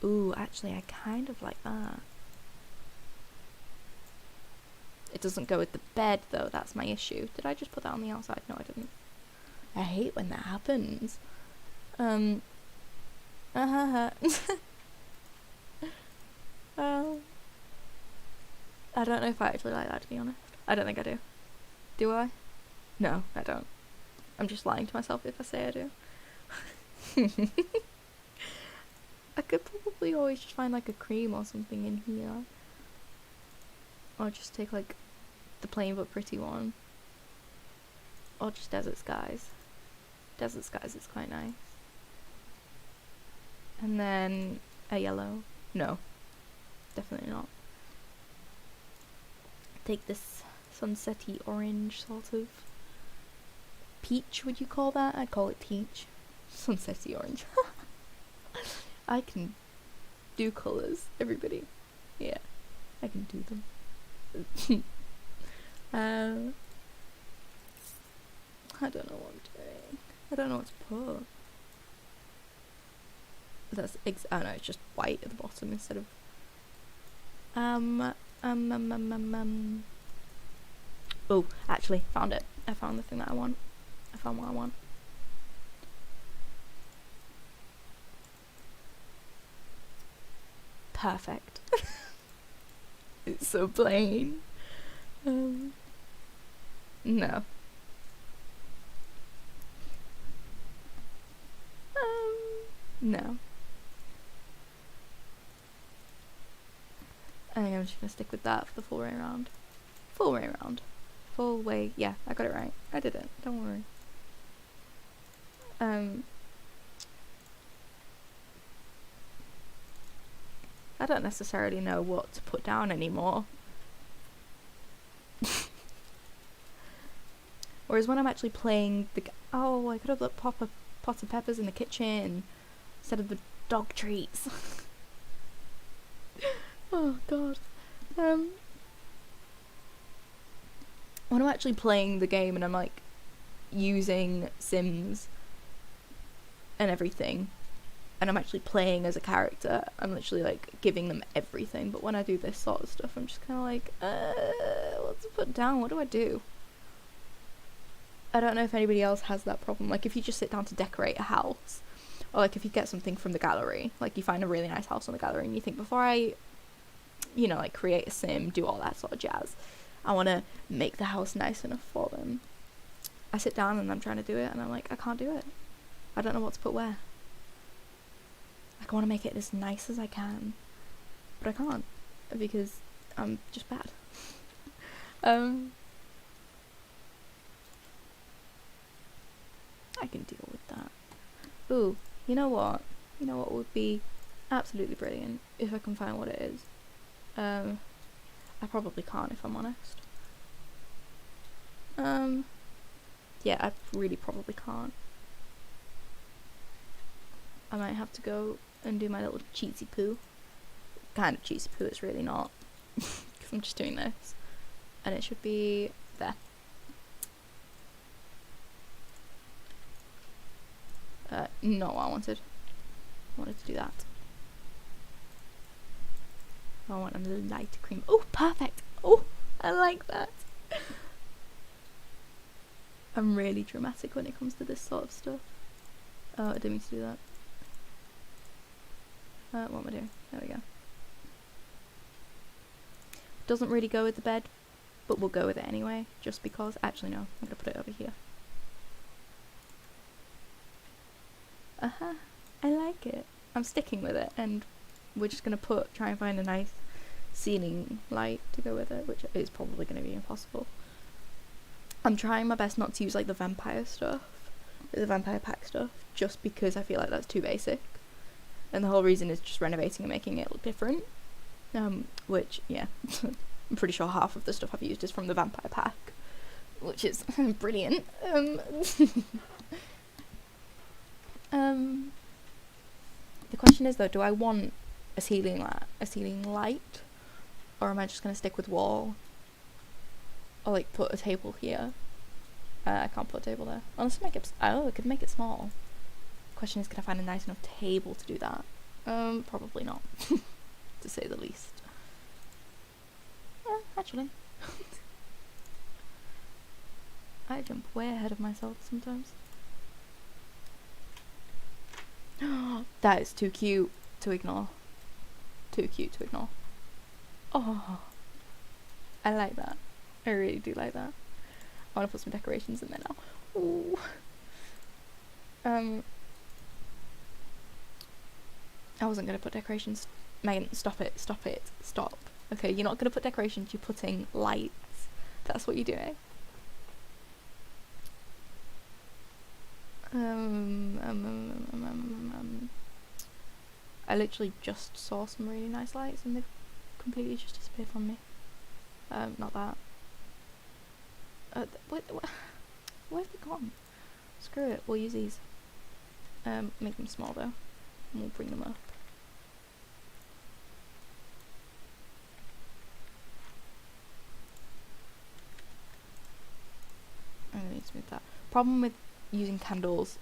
S1: Ooh, actually, I kind of like that. It doesn't go with the bed, though. That's my issue. Did I just put that on the outside? No, I didn't. I hate when that happens. I don't know if I actually like that, to be honest. I don't think I do. Do I? No, I don't. I'm just lying to myself if I say I do. I could probably always just find like a cream or something in here. Or just take like the plain but pretty one. Or just Desert Skies. Desert Skies is quite nice. And then a yellow. No, definitely not. Take this sunsetty orange sort of. Peach, would you call that? I'd call it peach. Sunsetty orange. I can do colours, everybody. Yeah, I can do them. I don't know what I'm doing. I don't know what to put. That's oh no, it's just white at the bottom instead of oh, actually found it. I found the thing that I want. I found what I want. Perfect. It's so plain. No. No. I think I'm just gonna stick with that for the full way round. Full way round. Full way. Yeah, I got it right. I did it. Don't worry. I don't necessarily know what to put down anymore. Whereas when I'm actually playing oh, I could have put pots of peppers in the kitchen instead of the dog treats. Oh god. When I'm actually playing the game and I'm like using Sims and everything, and I'm actually playing as a character, I'm literally like giving them everything. But when I do this sort of stuff, I'm just kind of like, what to put down? What do I do? I don't know if anybody else has that problem. Like if you just sit down to decorate a house, or like if you get something from the gallery, like you find a really nice house on the gallery and you think, before I, you know, like create a sim, do all that sort of jazz, I want to make the house nice enough for them. I sit down and I'm trying to do it and I'm like, I can't do it. I don't know what to put where. Like I want to make it as nice as I can, but I can't because I'm just bad. I can deal with that. Ooh, you know what? You know what would be absolutely brilliant if I can find what it is. I probably can't if I'm honest. Yeah, I really probably can't. I might have to go and do my little cheesy poo. Kind of cheesy poo, it's really not. Because I'm just doing this. And it should be there. Not what I wanted. I wanted to do that. I want a light cream. Oh, perfect! Oh, I like that. I'm really dramatic when it comes to this sort of stuff. Oh, I didn't mean to do that. What am I doing? There we go. Doesn't really go with the bed, but we'll go with it anyway, just because. Actually, no, I'm gonna put it over here. I like it. I'm sticking with it, and we're just gonna try and find a nice ceiling light to go with it, which is probably gonna be impossible. I'm trying my best not to use like the vampire stuff, the vampire pack stuff, just because I feel like that's too basic. And the whole reason is just renovating and making it look different. Which, yeah, I'm pretty sure half of the stuff I've used is from the vampire pack, which is brilliant. The question is though, do I want a ceiling light, or am I just gonna stick with wall? Or like put a table here. I can't put a table there. Unless I I could make it small. Question is, can I find a nice enough table to do that? Probably not, to say the least. Actually, I jump way ahead of myself sometimes. That is too cute to ignore. Too cute to ignore. Oh, I like that. I really do like that. I want to put some decorations in there now. Ooh. I wasn't going to put decorations. Megan, stop it. Stop. Okay, you're not going to put decorations, you're putting lights. That's what you're doing. I literally just saw some really nice lights and they've completely just disappeared from me. Not that. Where's they gone? Screw it, we'll use these. Make them small though, and we'll bring them up. I'm gonna need to move that. Problem with using candles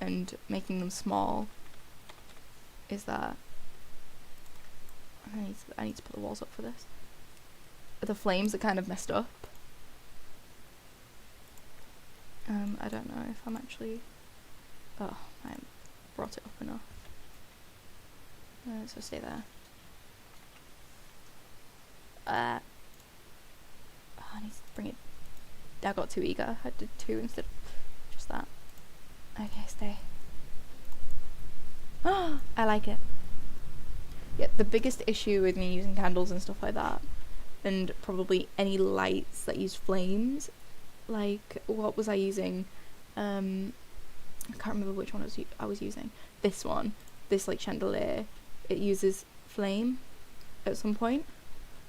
S1: and making them small is that I need to put the walls up for this. The flames are kind of messed up. I don't know if I'm actually... Oh, I brought it up enough. So stay there. I need to bring it... I got too eager. I did two instead of just that. Okay, stay. Oh, I like it. Yeah, the biggest issue with me using candles and stuff like that, and probably any lights that use flames, like, what was I using? I can't remember which one I was using. This one. This, like, chandelier. It uses flame. at some point.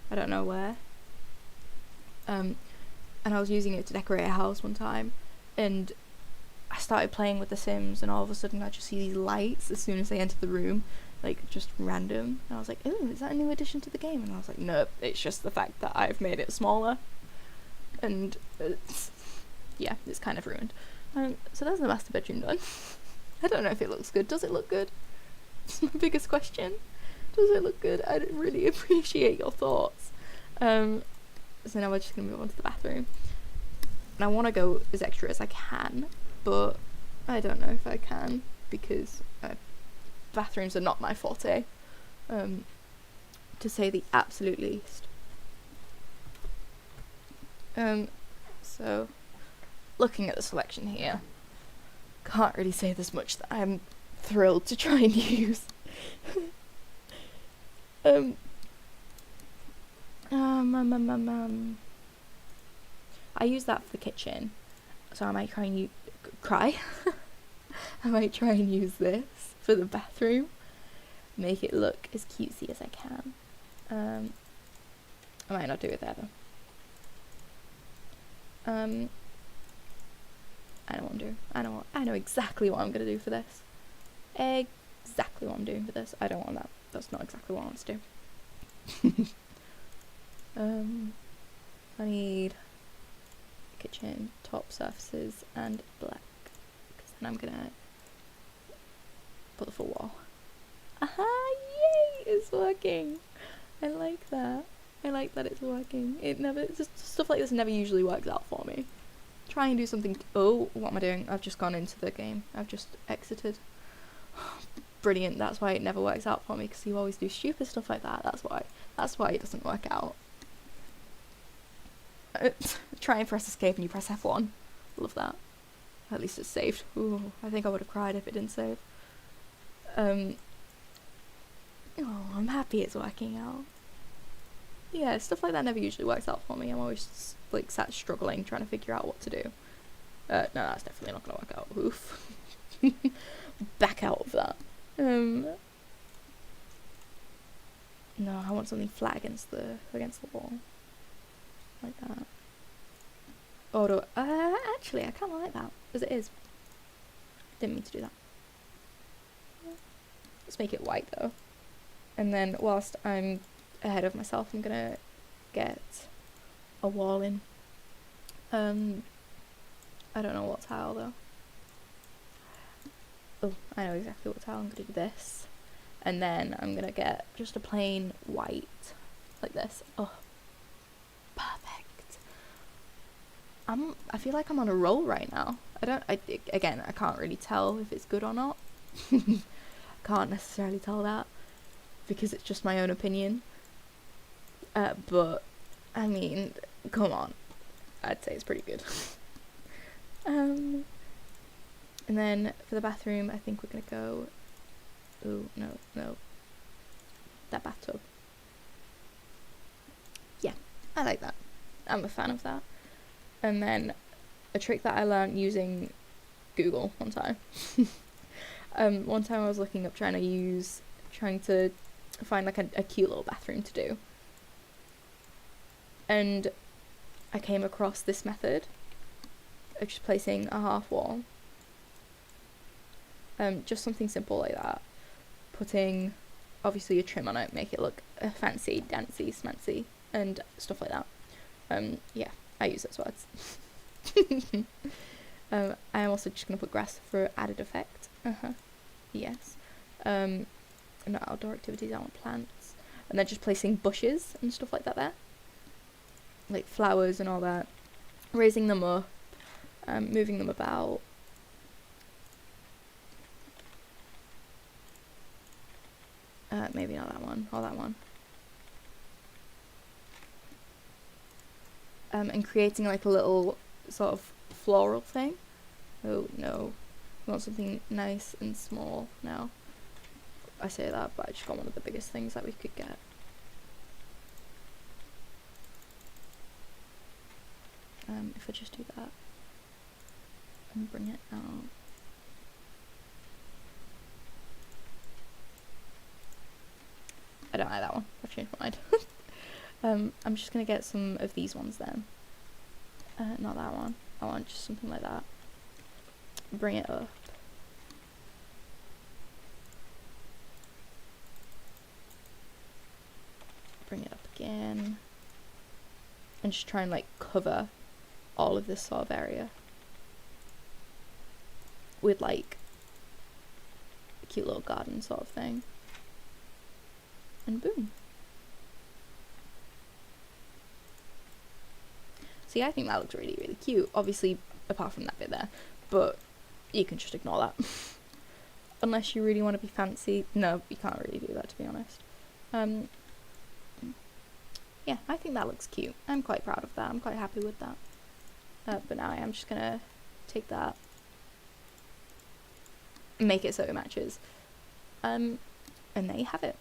S1: I don't know where. And I was using it to decorate a house one time, and I started playing with The Sims, and all of a sudden I just see these lights as soon as they enter the room, like just random. And I was like, "Ooh, is that a new addition to the game?" And I was like, "Nope, it's just the fact that I've made it smaller." And yeah, it's kind of ruined. So there's the master bedroom done. I don't know if it looks good. Does it look good? It's my biggest question. Does it look good? I'd really appreciate your thoughts. So now we're just gonna move on to the bathroom. And I want to go as extra as I can, but I don't know if I can, because bathrooms are not my forte, to say the absolute least. So looking at the selection here, can't really say there's much that I'm thrilled to try and use. I use that for the kitchen, so I might try and I might try and use this for the bathroom, make it look as cutesy as I can. I might not do it there though. I know what I'm doing. I know exactly what I'm gonna do for this. Exactly what I'm doing for this. I don't want that. That's not exactly what I want to do. I need kitchen top surfaces and black, because then I'm gonna put the full wall. Aha! Yay! It's working. I like that. I like that it's working. Stuff like this never usually works out for me. Try and do something. Oh, what am I doing? I've just gone into the game. I've just exited. Brilliant. That's why it never works out for me, because you always do stupid stuff like that. That's why it doesn't work out. Try and press escape and you press F1. Love that. At least it's saved. Ooh, I think I would have cried if it didn't save. Oh, I'm happy it's working out. Yeah, stuff like that never usually works out for me. I'm always like sat struggling trying to figure out what to do. No, that's definitely not gonna work out. Oof. Back out of that. No, I want something flat against the wall. Like that. Oh, actually, I kind of like that as it is. Didn't mean to do that. Let's make it white though. And then whilst I'm ahead of myself, I'm gonna get a wall in. I don't know what tile though. Oh, I know exactly what tile. I'm gonna do this, and then I'm gonna get just a plain white, like this. Oh, perfect. I feel like I'm on a roll right now. I can't really tell if it's good or not. Can't necessarily tell that, because it's just my own opinion. But I mean, come on, I'd say it's pretty good. And then for the bathroom, I think we're gonna go. Oh no, that bathtub. Yeah, I like that. I'm a fan of that. And then a trick that I learned using Google one time. One time I was looking up trying to find like a cute little bathroom to do. And I came across this method of just placing a half wall. Just something simple like that. Putting obviously a trim on it, make it look fancy, dancy, smancy, and stuff like that. Yeah, I use those words. I'm also just gonna put grass for added effect. Yes. No outdoor activities, I want plants. And then just placing bushes and stuff like that there. Like flowers and all that. Raising them up. Moving them about. Maybe not that one, or that one. And creating like a little sort of floral thing. Oh no, I want something nice and small now. I say that, but I just got one of the biggest things that we could get. If I just do that and bring it out. I don't like that one. I I've changed my mind. I'm just gonna get some of these ones then. Not that one. I want just something like that. Bring it up. Bring it up again. And just try and like cover all of this sort of area with like a cute little garden sort of thing. And boom. See, I think that looks really, really cute. Obviously, apart from that bit there. But you can just ignore that. Unless you really want to be fancy. No, you can't really do that, to be honest. Yeah, I think that looks cute. I'm quite proud of that. I'm quite happy with that. But now I am just going to take that and make it so it matches. And there you have it.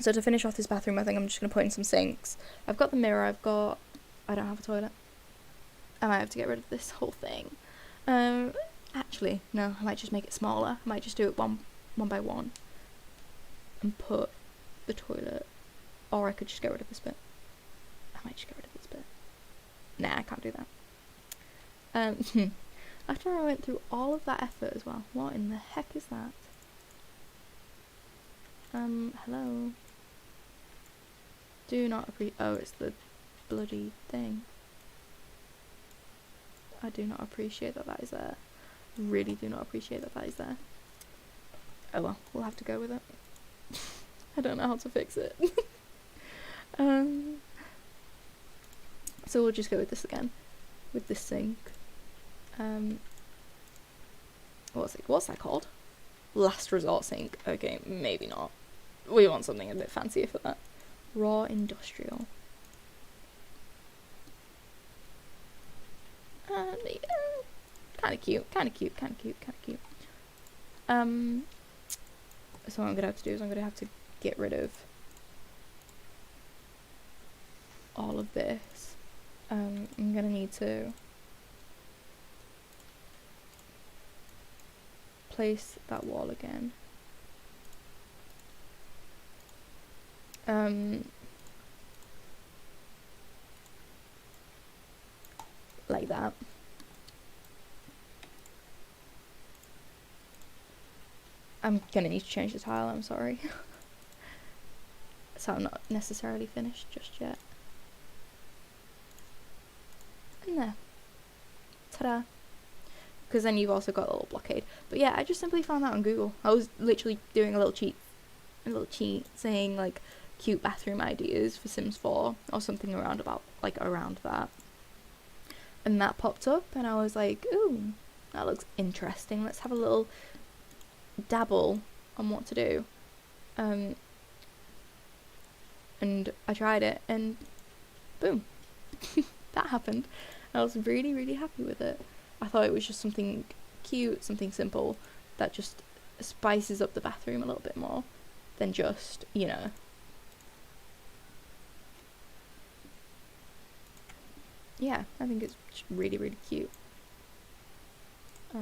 S1: So to finish off this bathroom, I think I'm just going to put in some sinks. I've got the mirror, I don't have a toilet. I might have to get rid of this whole thing. Actually, no, I might just make it smaller. I might just do it one by one. And put the toilet. Or I could just get rid of this bit. I might just get rid of this bit. Nah, I can't do that. After I went through all of that effort as well. What in the heck is that? Hello? Do not appreciate. Oh, it's the bloody thing. I do not appreciate that that is there. Really do not appreciate that that is there. Oh well, we'll have to go with it. I don't know how to fix it. So we'll just go with this again. With this sink. What's that called? Last resort sink. Okay, maybe not. We want something a bit fancier for that. Raw industrial. Yeah, kind of cute. So what I'm gonna have to do is I'm gonna have to get rid of all of this. I'm gonna need to place that wall again. Like that. I'm gonna need to change the tile, I'm sorry. So I'm not necessarily finished just yet. And there. Ta-da. Because then you've also got a little blockade. But yeah, I just simply found that on Google. I was literally doing a little cheat saying like cute bathroom ideas for Sims 4 or something around that. And that popped up and I was like, ooh, that looks interesting. Let's have a little dabble on what to do. And I tried it and boom. That happened. I was really, really happy with it. I thought it was just something cute, something simple that just spices up the bathroom a little bit more than just, you know. Yeah, I think it's really, really cute. So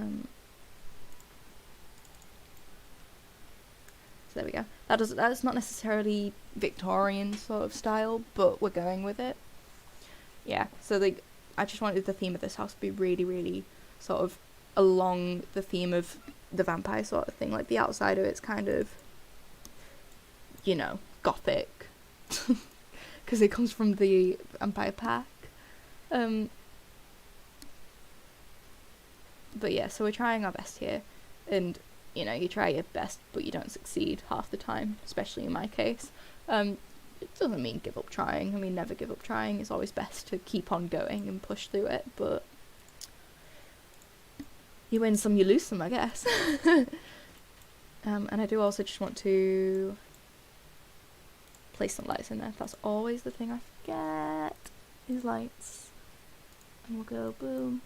S1: there we go. That's not necessarily Victorian sort of style, but we're going with it. Yeah, so like I just wanted the theme of this house to be really, really sort of along the theme of the vampire sort of thing. Like the outside of it's kind of, you know, gothic, because it comes from the Vampire Pack. But yeah, so we're trying our best here, and you know, you try your best, but you don't succeed half the time, especially in my case. It doesn't mean give up trying. I mean, never give up trying. It's always best to keep on going and push through it, but you win some, you lose some, I guess. And I do also just want to place some lights in there. That's always the thing I forget, is lights. And we'll go boom,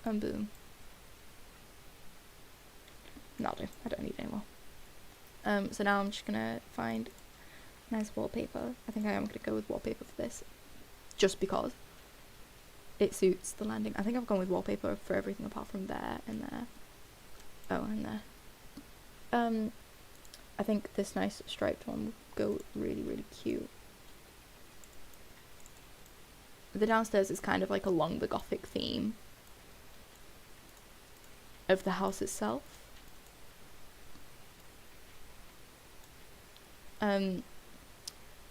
S1: and boom. That'll do. I don't need any more. So now I'm just gonna find nice wallpaper. I think I am gonna go with wallpaper for this, just because it suits the landing. I think I've gone with wallpaper for everything apart from there and there. Oh, and there. I think this nice striped one would go really, really cute. The downstairs is kind of like along the Gothic theme of the house itself. But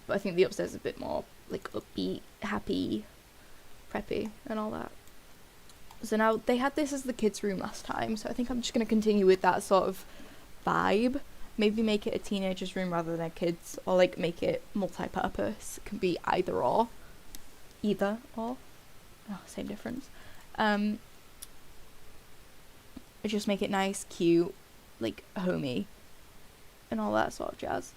S1: I think the upstairs is a bit more like upbeat, happy, preppy, and all that. So now they had this as the kids' room last time, so I think I'm just gonna continue with that sort of vibe. Maybe make it a teenager's room rather than a kid's, or like make it multi-purpose. It can be either or. Either or. Oh, same difference. Just make it nice, cute, like homey, and all that sort of jazz.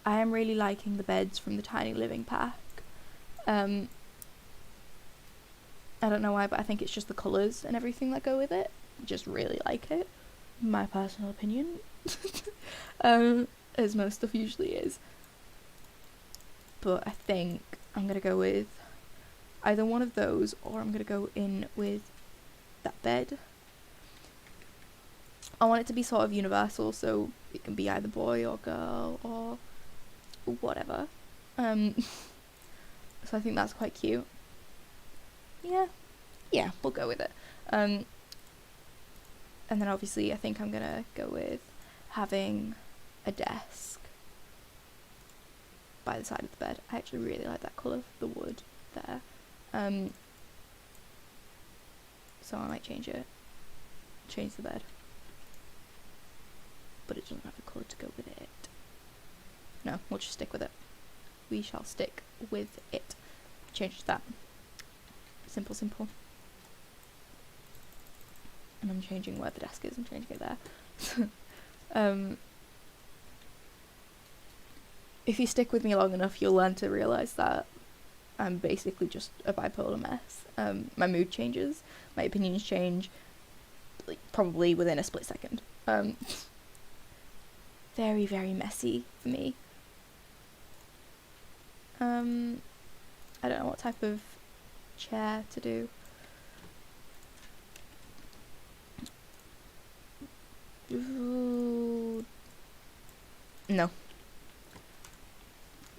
S1: I am really liking the beds from the Tiny Living pack. I don't know why, but I think it's just the colours and everything that go with it. Just really like it. My personal opinion. As most stuff usually is. But I think I'm going to go with either one of those, or I'm going to go in with that bed. I want it to be sort of universal, so it can be either boy or girl or whatever. So I think that's quite cute. Yeah, we'll go with it. And then obviously I think I'm gonna go with having a desk by the side of the bed. I actually really like that colour of the wood there. So I might change the bed. But it doesn't have a colour to go with it. No, we'll just stick with it. We shall stick with it. Change that. Simple. And I'm changing where the desk is, I'm changing it there. If you stick with me long enough, you'll learn to realise that I'm basically just a bipolar mess. My mood changes, my opinions change, like, probably within a split second. Very, very messy for me. I don't know what type of chair to do. Ooh. No.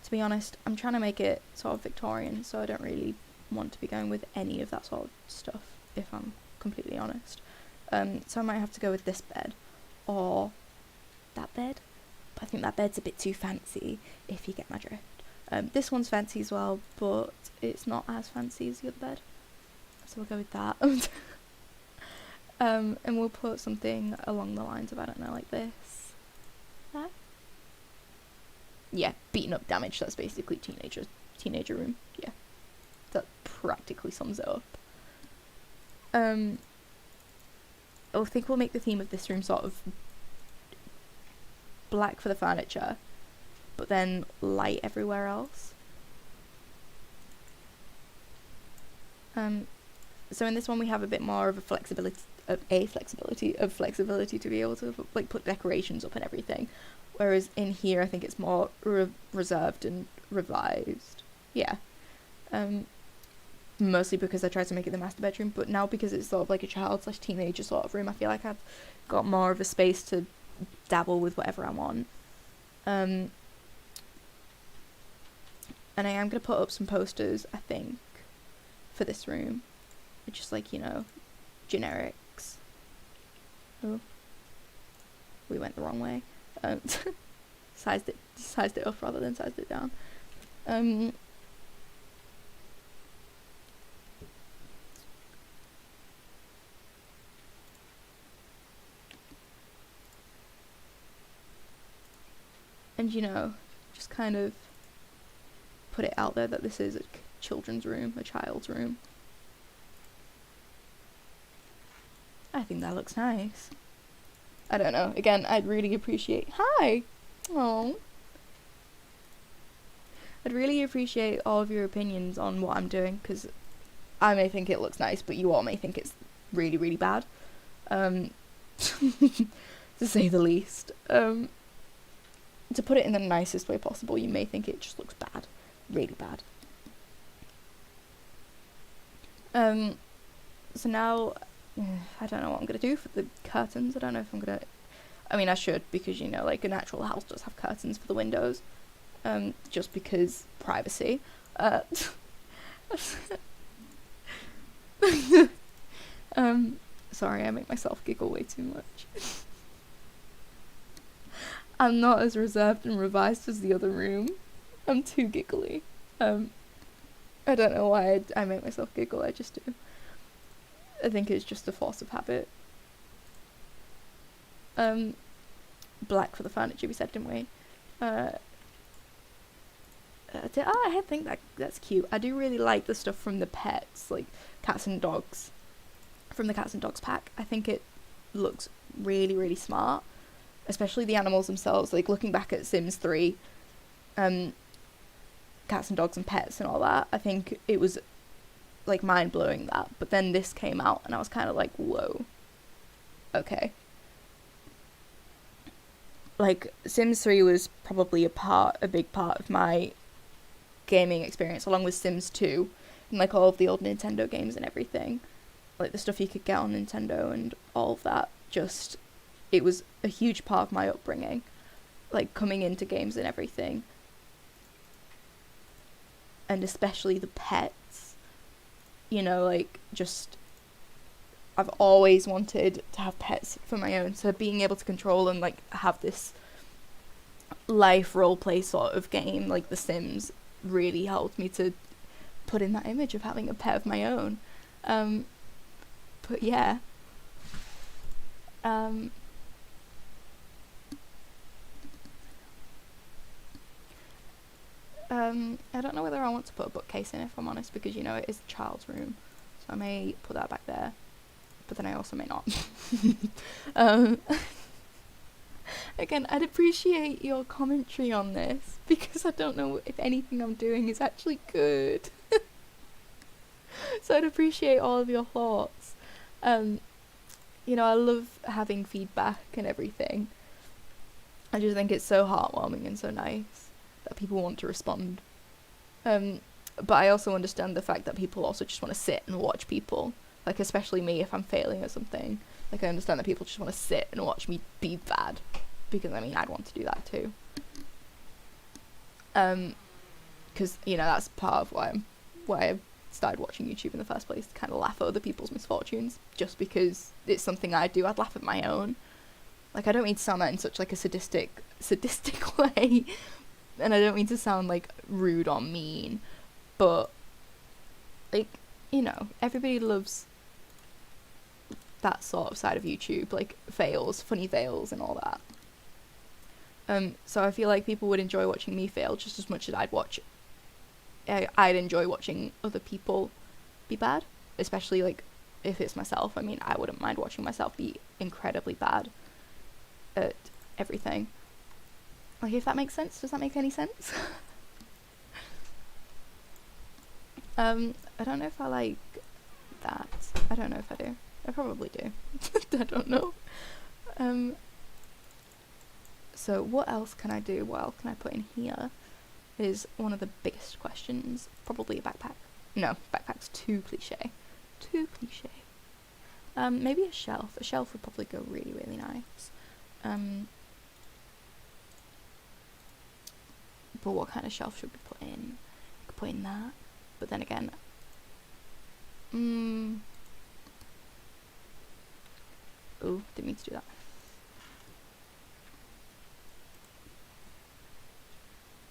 S1: To be honest, I'm trying to make it sort of Victorian, so I don't really want to be going with any of that sort of stuff, if I'm completely honest. So I might have to go with this bed, or that bed. But I think that bed's a bit too fancy, if you get my drift. This one's fancy as well, but it's not as fancy as the other bed. So we'll go with that. And we'll put something along the lines of, I don't know, like this. That? Yeah, beaten up damage. That's basically teenager room. Yeah, that practically sums it up. I think we'll make the theme of this room sort of black for the furniture, but then light everywhere else. So in this one we have a bit more of a flexibility to be able to like put decorations up and everything, whereas in here I think it's more reserved and revised. Yeah. Mostly because I tried to make it the master bedroom, but now because it's sort of like a child/teenager sort of room, I feel like I've got more of a space to dabble with whatever I want. And I am going to put up some posters, I think, for this room. Just like, you know, generics. Oh. We went the wrong way. Sized it up rather than sized it down. And, you know, just kind of put it out there that this is a children's room, a child's room. I think that looks nice. I don't know. Again, I'd really appreciate... Hi! Oh. I'd really appreciate all of your opinions on what I'm doing, because I may think it looks nice, but you all may think it's really, really bad. To say the least. To put it in the nicest way possible, you may think it just looks bad. Really bad. So now, I don't know what I'm going to do for the curtains. I don't know if I'm going to... I mean, I should, because, you know, like, a natural house does have curtains for the windows. Just because privacy. Sorry, I make myself giggle way too much. I'm not as reserved and revised as the other room. I'm too giggly. I don't know why I make myself giggle, I just do. I think it's just a force of habit. Black for the furniture, we said, didn't we? I think that's cute. I do really like the stuff from the pets, like cats and dogs. From the cats and dogs pack, I think it looks really, really smart. Especially the animals themselves. Like, looking back at Sims 3, cats and dogs and pets and all that, I think it was, like, mind-blowing that. But then this came out, and I was kind of like, whoa. Okay. Like, Sims 3 was probably a big part of my gaming experience, along with Sims 2, and, like, all of the old Nintendo games and everything. Like, the stuff you could get on Nintendo and all of that, just, it was a huge part of my upbringing. Like, coming into games and everything. And especially the pets. You know, like, just, I've always wanted to have pets for my own, so being able to control and, like, have this life roleplay sort of game, like The Sims, really helped me to put in that image of having a pet of my own. But yeah. I don't know whether I want to put a bookcase in, if I'm honest, because, you know, it is a child's room, so I may put that back there, but then I also may not. Again, I'd appreciate your commentary on this, because I don't know if anything I'm doing is actually good. So I'd appreciate all of your thoughts. You know, I love having feedback and everything. I just think it's so heartwarming and so nice that people want to respond. But I also understand the fact that people also just want to sit and watch people. Like, especially me, if I'm failing at something. Like, I understand that people just want to sit and watch me be bad. Because, I mean, I'd want to do that too. Because, you know, that's part of why I've started watching YouTube in the first place, to kind of laugh at other people's misfortunes. Just because it's something I do, I'd laugh at my own. Like, I don't mean to sound that in such, like, a sadistic way. And I don't mean to sound, like, rude or mean. But, like, you know, everybody loves that sort of side of YouTube. Like, fails, funny fails and all that. So I feel like people would enjoy watching me fail just as much as I'd enjoy watching other people be bad. Especially, like, if it's myself. I mean, I wouldn't mind watching myself be incredibly bad at everything. Like, if that makes sense. Does that make any sense? I don't know if I like that. I don't know if I do. I probably do. I don't know. So what else can I do? What else can I put in here? Is one of the biggest questions. Probably a backpack. No, backpack's too cliche. Too cliche. Maybe a shelf. A shelf would probably go really, really nice. But what kind of shelf should we put in? I could put in that. But then again, oh, didn't mean to do that.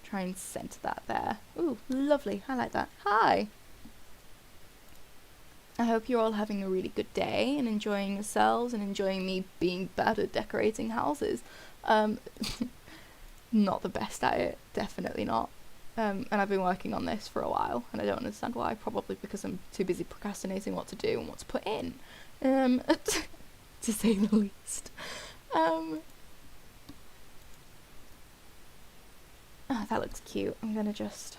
S1: Try and center that there. Ooh, lovely. I like that. Hi. I hope you're all having a really good day and enjoying yourselves and enjoying me being bad at decorating houses. Not the best at it. Definitely not. And I've been working on this for a while, and I don't understand why. Probably because I'm too busy procrastinating what to do and what to put in, to say the least. Oh, that looks cute. I'm gonna just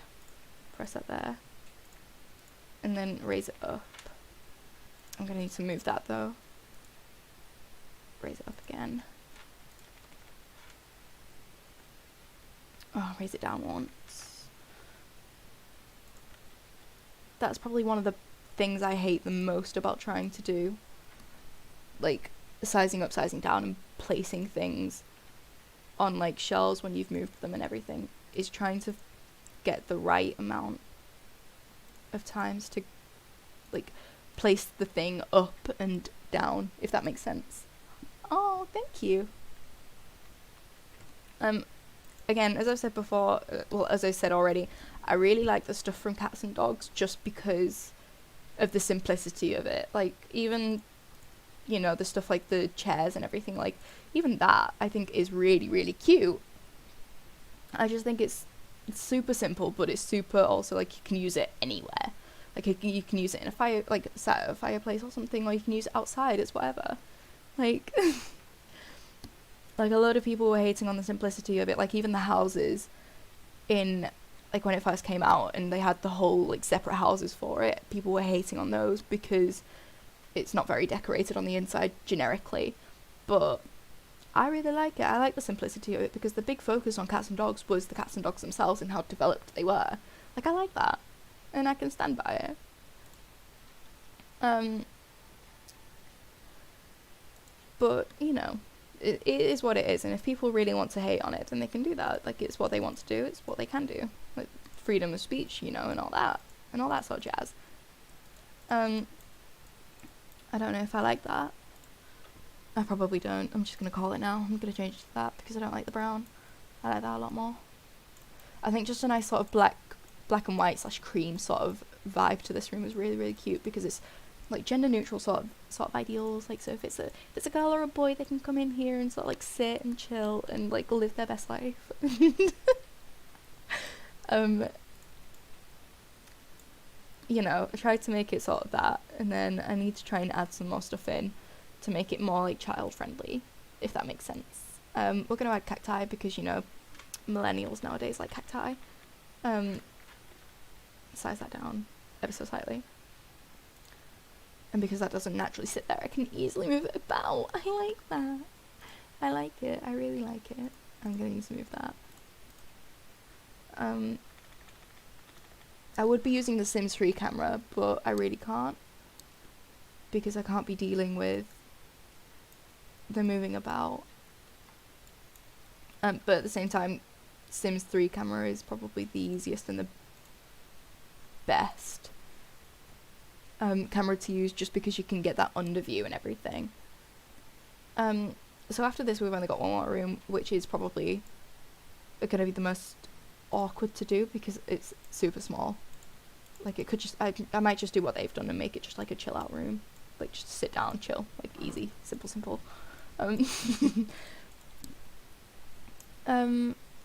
S1: press that there, and then raise it up. I'm gonna need to move that though. Raise it up again. Oh, raise it down once. That's probably one of the things I hate the most about trying to do, like, sizing up, sizing down, and placing things on like shelves when you've moved them and everything is trying to get the right amount of times to like place the thing up and down, if that makes sense. Oh, thank you. Again, as I've said before, as I said already, I really like the stuff from Cats and Dogs just because of the simplicity of it. Like, even, you know, the stuff like the chairs and everything, like, even that I think is really, really cute. I just think it's super simple, but it's super also, like, you can use it anywhere. Like, you can use it in a fireplace or something, or you can use it outside, it's whatever. Like, like, a lot of people were hating on the simplicity of it, like, even the houses in, like, when it first came out, and they had the whole, like, separate houses for it, people were hating on those because it's not very decorated on the inside generically, but I really like it. I like the simplicity of it because the big focus on Cats and Dogs was the Cats and Dogs themselves and how developed they were. Like, I like that, and I can stand by it. But, you know, it is what it is, and if people really want to hate on it, then they can do that. Like, it's what they want to do, it's what they can do. Like, freedom of speech, you know, and all that sort of jazz. I don't know if I like that. I probably don't. I'm just going to call it now. I'm going to change it to that because I don't like the brown. I like that a lot more. I think just a nice sort of black and white / cream sort of vibe to this room is really, really cute because it's like gender neutral sort of ideals. Like, so if it's a girl or a boy, they can come in here and sort of like sit and chill and like live their best life. You know, I tried to make it sort of that, and then I need to try and add some more stuff in to make it more like child friendly, if that makes sense. We're gonna add cacti because, you know, millennials nowadays like cacti. Size that down ever so slightly. And because that doesn't naturally sit there, I can easily move it about. I like that. I like it. I really like it. I'm gonna need to move that. I would be using the Sims 3 camera, but I really can't. Because I can't be dealing with the moving about. But at the same time, Sims 3 camera is probably the easiest and the best camera to use just because you can get that under view and everything. So after this we've only got one more room, which is probably going to be the most awkward to do because it's super small. Like, it could just, I might just do what they've done and make it just like a chill out room. Like, just sit down, chill, like easy, simple.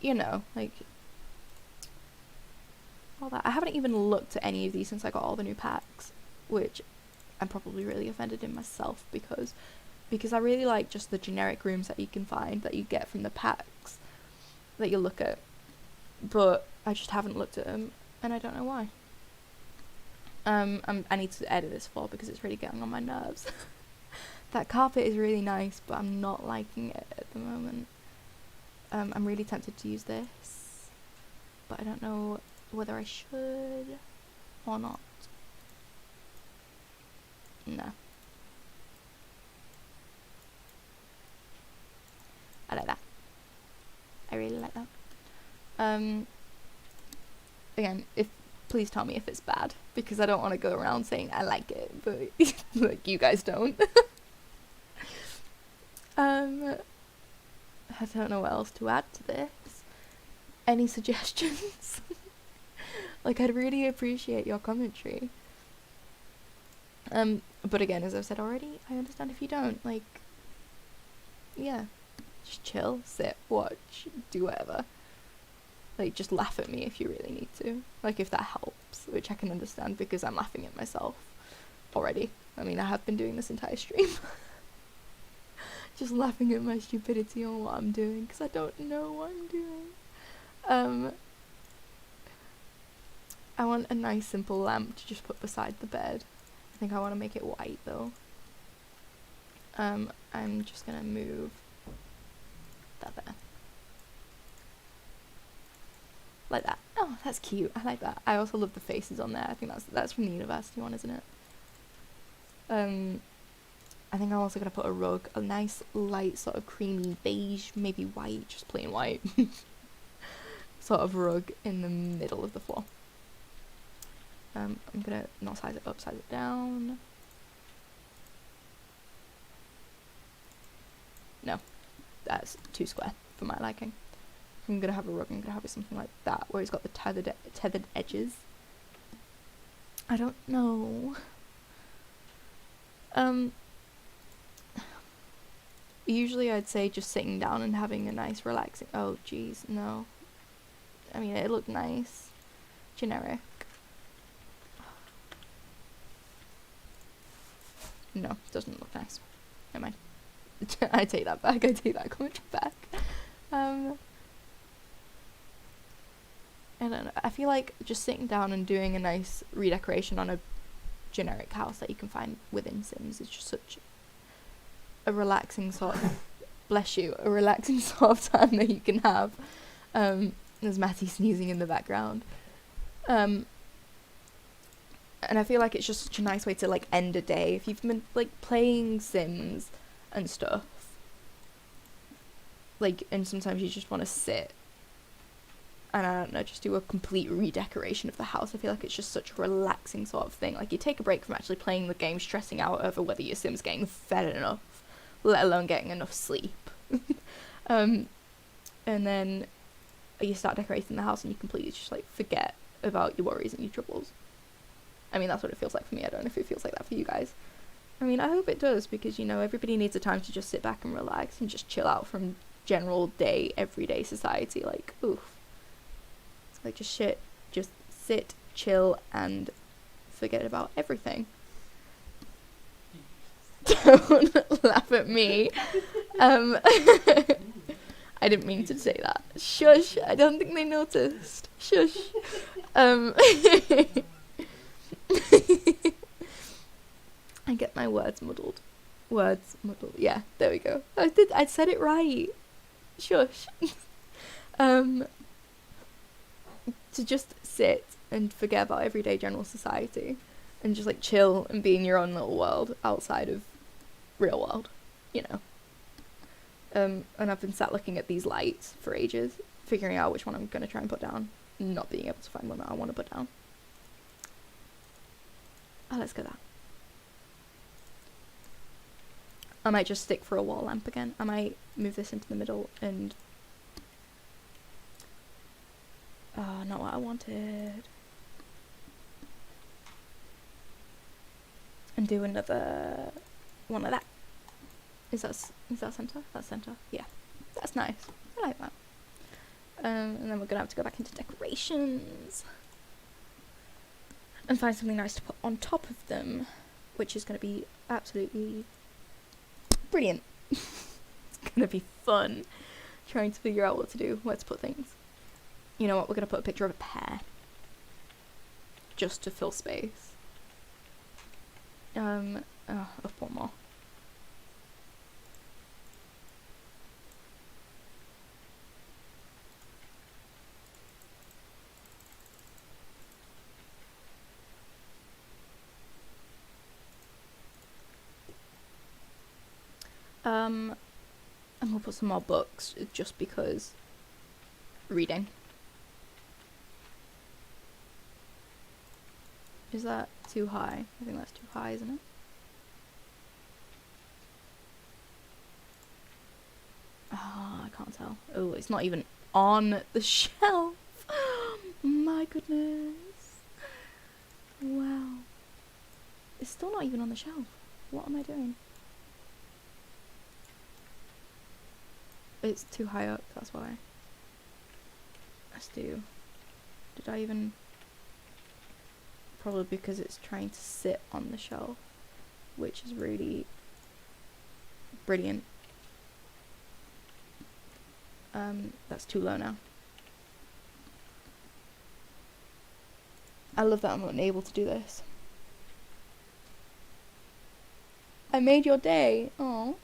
S1: You know, like, all that. I haven't even looked at any of these since I got all the new packs, which I'm probably really offended in myself because I really like just the generic rooms that you can find, that you get from the packs that you look at, but I just haven't looked at them, and I don't know why. I need to edit this floor because it's really getting on my nerves. That carpet is really nice, but I'm not liking it at the moment. I'm really tempted to use this, but I don't know whether I should or not. No. I like that. I really like that. Again, please tell me if it's bad, because I don't want to go around saying I like it, but like, you guys don't. I don't know what else to add to this. Any suggestions? Like, I'd really appreciate your commentary. But again, as I've said already, I understand if you don't. Like, yeah, just chill, sit, watch, do whatever. Like, just laugh at me if you really need to. Like, if that helps, which I can understand because I'm laughing at myself already. I mean, I have been doing this entire stream. Just laughing at my stupidity on what I'm doing because I don't know what I'm doing. I want a nice simple lamp to just put beside the bed. I think I want to make it white though. I'm just gonna move that there. Like that. Oh, that's cute. I like that. I also love the faces on there. I think that's from the university one, isn't it? I think I'm also going to put a rug, a nice light sort of creamy beige, maybe white, just plain white, sort of rug in the middle of the floor. I'm going to not size it up, size it down. No, that's too square for my liking. I'm going to have a rug, I'm going to have it something like that, where it's got the tethered edges. I don't know. Usually I'd say just sitting down and having a nice relaxing, oh geez, no. I mean, it looked nice. Generic. No, doesn't look nice. Never mind. I take that back, I take that comment back. I don't know, I feel like just sitting down and doing a nice redecoration on a generic house that you can find within Sims is just such a relaxing sort of, bless you, a relaxing sort of time that you can have. There's Matty sneezing in the background. And I feel like it's just such a nice way to like end a day. If you've been like playing Sims and stuff, like, and sometimes you just want to sit and I don't know, just do a complete redecoration of the house. I feel like it's just such a relaxing sort of thing. Like, you take a break from actually playing the game, stressing out over whether your Sim's getting fed enough, let alone getting enough sleep. And then you start decorating the house and you completely just like forget about your worries and your troubles. I mean, that's what it feels like for me. I don't know if it feels like that for you guys. I mean, I hope it does, because, you know, everybody needs a time to just sit back and relax and just chill out from general day, everyday society. Like, oof. It's like, just sit, chill, and forget about everything. Don't laugh at me. I didn't mean to say that. Shush. I don't think they noticed. Shush. I get my words muddled. Yeah, there we go. I said it right. Shush. To just sit and forget about everyday general society and just like chill and be in your own little world outside of real world, you know. And I've been sat looking at these lights for ages, figuring out which one I'm going to try and put down, not being able to find one that I want to put down. Oh, let's go that. I might just stick for a wall lamp again. I might move this into the middle and... Oh, not what I wanted. And do another one like that. Is that center? That's center. Yeah, that's nice. I like that. And then we're gonna have to go back into decorations and find something nice to put on top of them, which is gonna be absolutely brilliant. It's gonna be fun trying to figure out what to do, where to put things. You know what? We're gonna put a picture of a pear just to fill space. I'll put more. I'm gonna put some more books just because reading. Is that too high? I think that's too high, isn't it? Oh, I can't tell. Oh, it's not even on the shelf. My goodness. Wow. It's still not even on the shelf. What am I doing? It's too high up, that's why. Let's do... Did I even... Probably because it's trying to sit on the shelf, which is really brilliant. That's too low now. I love that I'm unable to do this. I made your day. Oh.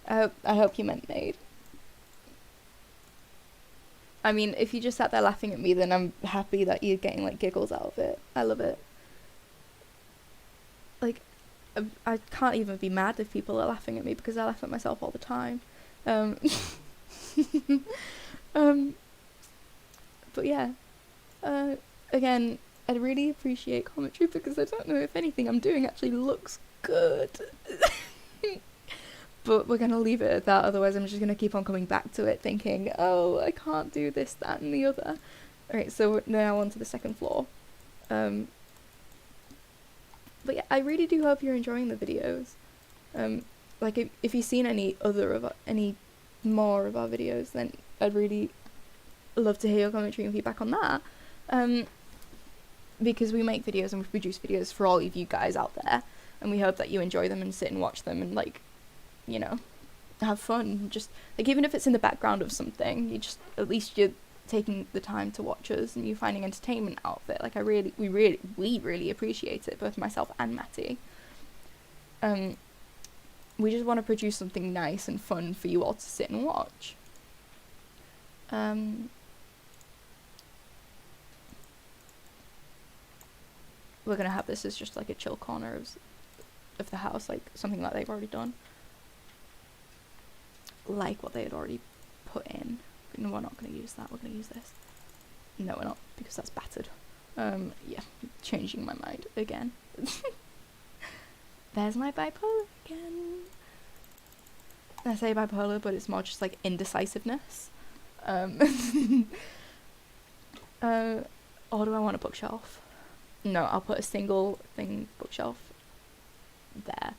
S1: I hope you meant made. I mean, if you just sat there laughing at me, then I'm happy that you're getting like giggles out of it. I love it. Like, I can't even be mad if people are laughing at me because I laugh at myself all the time. Um, but yeah, again, I'd really appreciate commentary because I don't know if anything I'm doing actually looks good. But we're going to leave it at that, otherwise I'm just going to keep on coming back to it thinking, oh, I can't do this, that and the other. Alright, so now on to the second floor. But yeah, I really do hope you're enjoying the videos. Like, if you've seen any more of our videos, then I'd really love to hear your commentary and feedback on that. Because we make videos and we produce videos for all of you guys out there, and we hope that you enjoy them and sit and watch them and, like, you know, have fun. Just, like, even if it's in the background of something, at least you're taking the time to watch us and you finding entertainment out of it. Like, we really appreciate it, both myself and Matty. We just want to produce something nice and fun for you all to sit and watch. We're gonna have this as just like a chill corner of the house, like something that they've already done, like what they had already put in. But no, we're not gonna use that. We're gonna use this. No, we're not, because that's battered. Yeah, changing my mind again. There's my bipolar again. I say bipolar, but it's more just like indecisiveness. Or do I want a bookshelf? No, I'll put a single thing bookshelf there.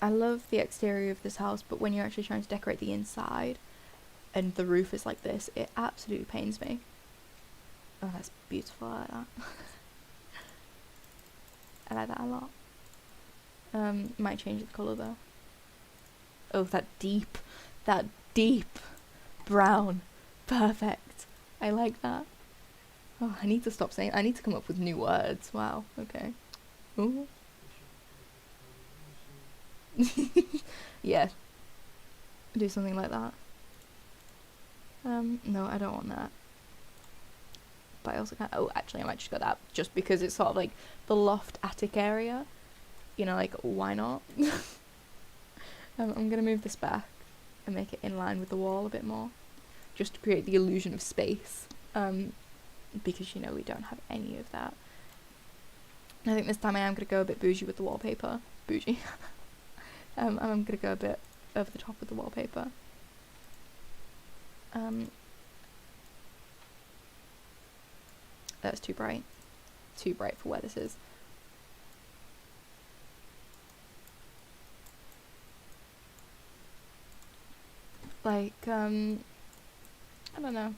S1: I love the exterior of this house, but when you're actually trying to decorate the inside and the roof is like this, it absolutely pains me. Oh, that's beautiful. I like that. I like that a lot. Might change the colour though. Oh, that deep brown. Perfect. I like that. Oh, I need to stop saying, I need to come up with new words. Wow, okay. Ooh. Yeah. Do something like that. No, I don't want that. But I also can't, oh, actually I might just go that, just because it's sort of like the loft attic area. You know, like, why not? I'm gonna move this back and make it in line with the wall a bit more, just to create the illusion of space. Because, you know, we don't have any of that. I think this time I am gonna go a bit bougie with the wallpaper. Bougie. I'm gonna go a bit over the top with the wallpaper. That's too bright. Too bright for where this is. Like, I don't know.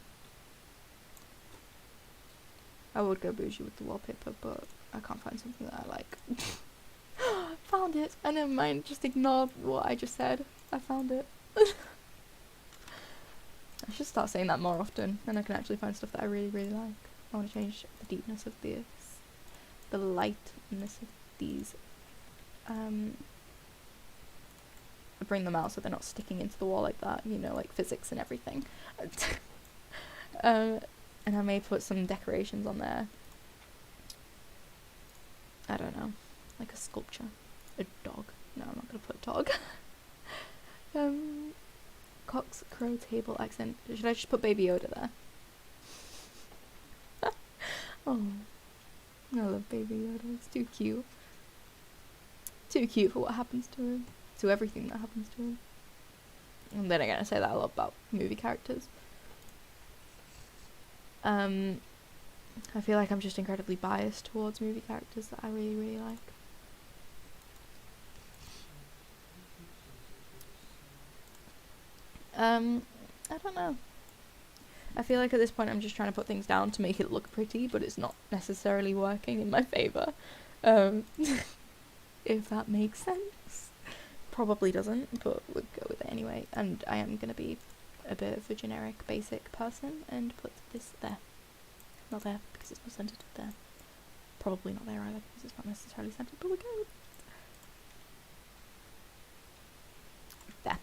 S1: I would go bougie with the wallpaper, but I can't find something that I like. Found it! I never mind, just ignore what I just said. I found it. I should start saying that more often, then I can actually find stuff that I really, really like. I want to change the deepness of this, the lightness of these. Bring them out so they're not sticking into the wall like that, you know, like physics and everything. And I may put some decorations on there. I don't know, like a sculpture, a dog. No, I'm not gonna put a dog. Cox crow table accent. Should I just put Baby Yoda there? Oh, I love Baby Yoda. It's too cute. Too cute for what happens to him. To everything that happens to him. And then again, I say that a lot about movie characters. I feel like I'm just incredibly biased towards movie characters that I really, really like. I don't know. I feel like at this point I'm just trying to put things down to make it look pretty, but it's not necessarily working in my favour. If that makes sense. Probably doesn't, but we'll go with it anyway. And I am going to be a bit of a generic, basic person and put this there. Not there, because it's not centered there. Probably not there either, because it's not necessarily centered, but we'll go with there.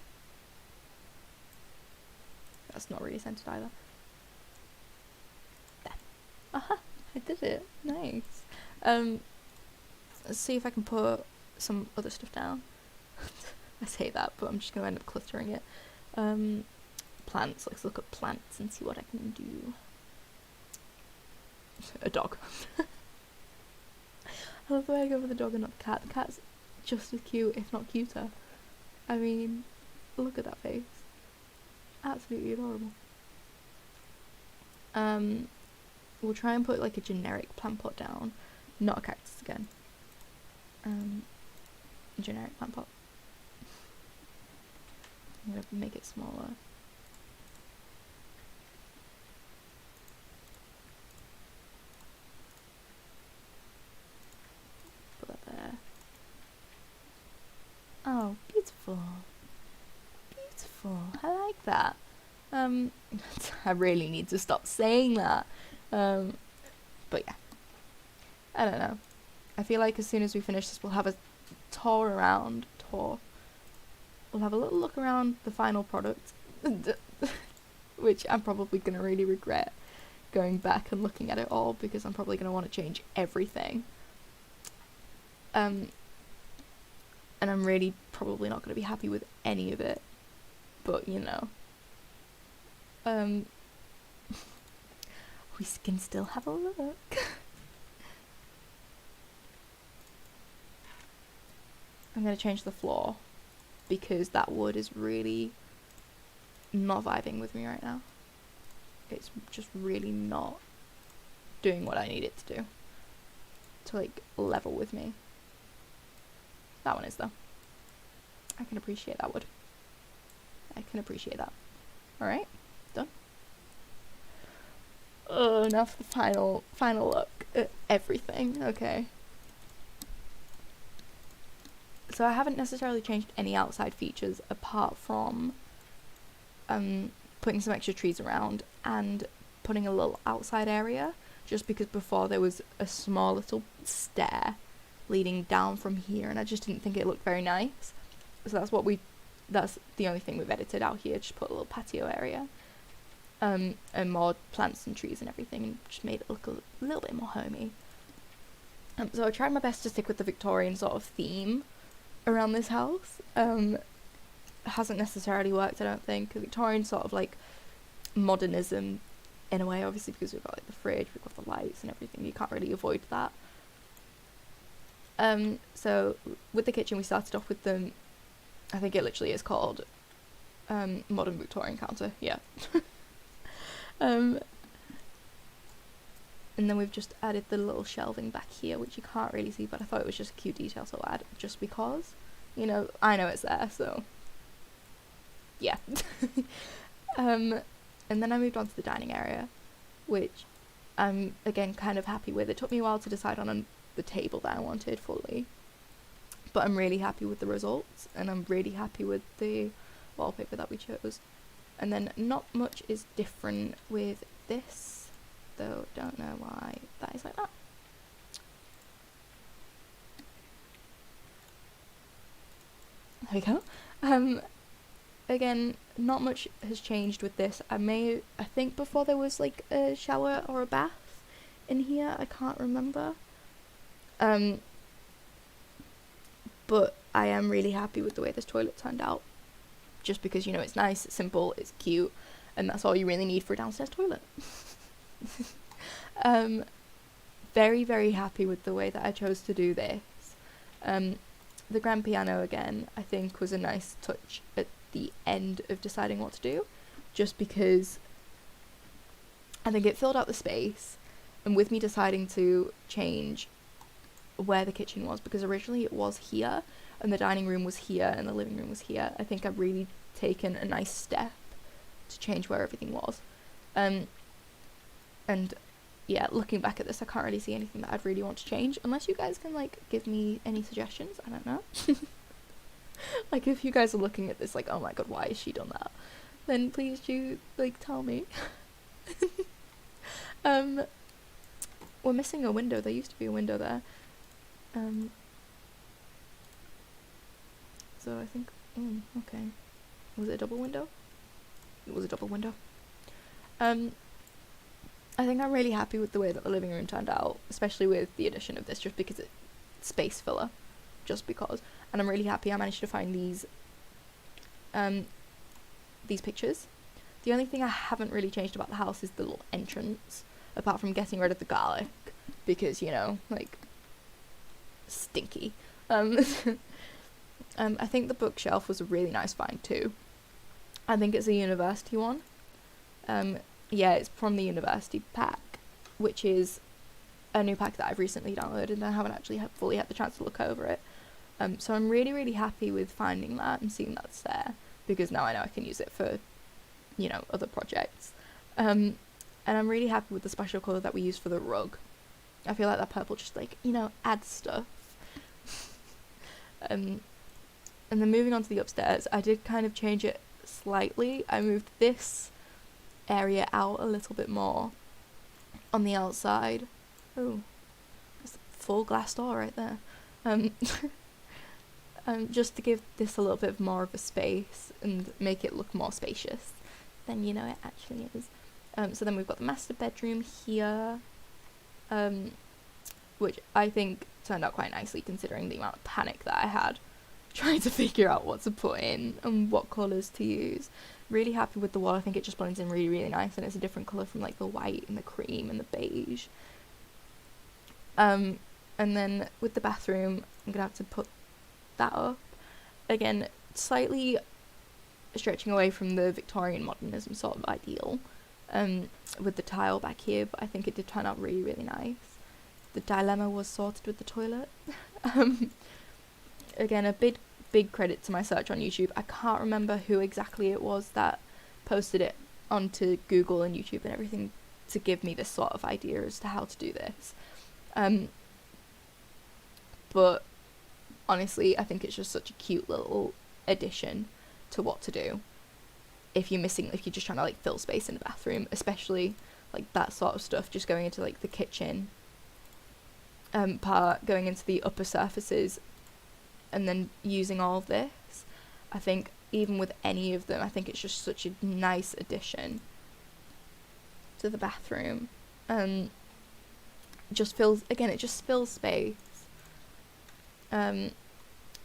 S1: That's not really centered either. There. Aha! I did it. Nice. Let's see if I can put some other stuff down. I say that, but I'm just going to end up cluttering it. Plants. Let's look at plants and see what I can do. A dog. I love the way I go for the dog and not the cat. The cat's just as cute, if not cuter. I mean, look at that face. Absolutely adorable. We'll try and put like a generic plant pot down. Not a cactus again. Generic plant pot. I'm gonna make it smaller. Put that there. Oh, beautiful. Beautiful. I like that. I really need to stop saying that. But yeah. I don't know. I feel like as soon as we finish this, we'll have a tour. We'll have a little look around the final product, which I'm probably going to really regret going back and looking at it all, because I'm probably going to want to change everything. And I'm really probably not going to be happy with any of it, but you know. We can still have a look. I'm going to change the floor, because that wood is really not vibing with me right now. It's just really not doing what I need it to do. To like level with me. That one is though. I can appreciate that wood. I can appreciate that. Alright, done. Oh, now for the final look at everything. Okay. So I haven't necessarily changed any outside features apart from putting some extra trees around and putting a little outside area, just because before there was a small little stair leading down from here and I just didn't think it looked very nice. So that's the only thing we've edited out here, just put a little patio area. And more plants and trees and everything, and just made it look a little bit more homey. So I tried my best to stick with the Victorian sort of theme around this house. Hasn't necessarily worked, I don't think. Victorian sort of like modernism in a way, obviously, because we've got like the fridge, we've got the lights and everything. You can't really avoid that. So with the kitchen, we started off with the, I think it literally is called modern Victorian counter. Yeah. And then we've just added the little shelving back here, which you can't really see, but I thought it was just a cute detail to add, just because, you know, I know it's there, so, yeah. And then I moved on to the dining area, which I'm, again, kind of happy with. It took me a while to decide on the table that I wanted fully, but I'm really happy with the results, and I'm really happy with the wallpaper that we chose. And then not much is different with this, though don't know why that is like that. There we go. Again, not much has changed with this. I think before there was like a shower or a bath in here, I can't remember. But I am really happy with the way this toilet turned out. Just because, you know, it's nice, it's simple, it's cute, and that's all you really need for a downstairs toilet. Very, very happy with the way that I chose to do this. The grand piano, again, I think was a nice touch at the end of deciding what to do, just because I think it filled out the space, and with me deciding to change where the kitchen was, because originally it was here, and the dining room was here, and the living room was here, I think I've really taken a nice step to change where everything was. And yeah, looking back at this, I can't really see anything that I'd really want to change, unless you guys can, like, give me any suggestions. I don't know. Like, if you guys are looking at this like, oh my god, why has she done that, then please do, like, tell me. We're missing a window. There used to be a window there. So I think, okay. Was it a double window? It was a double window. I I think I'm really happy with the way that the living room turned out, especially with the addition of this, just because it's space filler, just because. And I'm really happy I managed to find these pictures. The only thing I haven't really changed about the house is the little entrance, apart from getting rid of the garlic, because, you know, like, stinky. I think the bookshelf was a really nice find too. I think it's a university one. Yeah, it's from the university pack, which is a new pack that I've recently downloaded and I haven't actually fully had the chance to look over it. So I'm really, really happy with finding that and seeing that's there, because now I know I can use it for, you know, other projects. And I'm really happy with the special colour that we used for the rug. I feel like that purple just, like, you know, adds stuff. And then moving on to the upstairs, I did kind of change it slightly. I moved this area out a little bit more on the outside. Oh, there's a full glass door right there. Just to give this a little bit more of a space and make it look more spacious than, you know, it actually is. So then we've got the master bedroom here, which I think turned out quite nicely considering the amount of panic that I had trying to figure out what to put in and what colours to use. Really happy with the wall. I think it just blends in really, really nice, and it's a different colour from like the white and the cream and the beige. And then with the bathroom, I'm gonna have to put that up again, slightly stretching away from the Victorian modernism sort of ideal, with the tile back here, but I think it did turn out really, really nice. The dilemma was sorted with the toilet. Again, a big credit to my search on YouTube. I can't remember who exactly it was that posted it onto Google and YouTube and everything to give me this sort of idea as to how to do this. But honestly, I think it's just such a cute little addition to what to do if you're just trying to like fill space in the bathroom, especially like that sort of stuff, just going into like the kitchen part, going into the upper surfaces, and then using all of this. I think even with any of them, I think it's just such a nice addition to the bathroom. It just fills space. And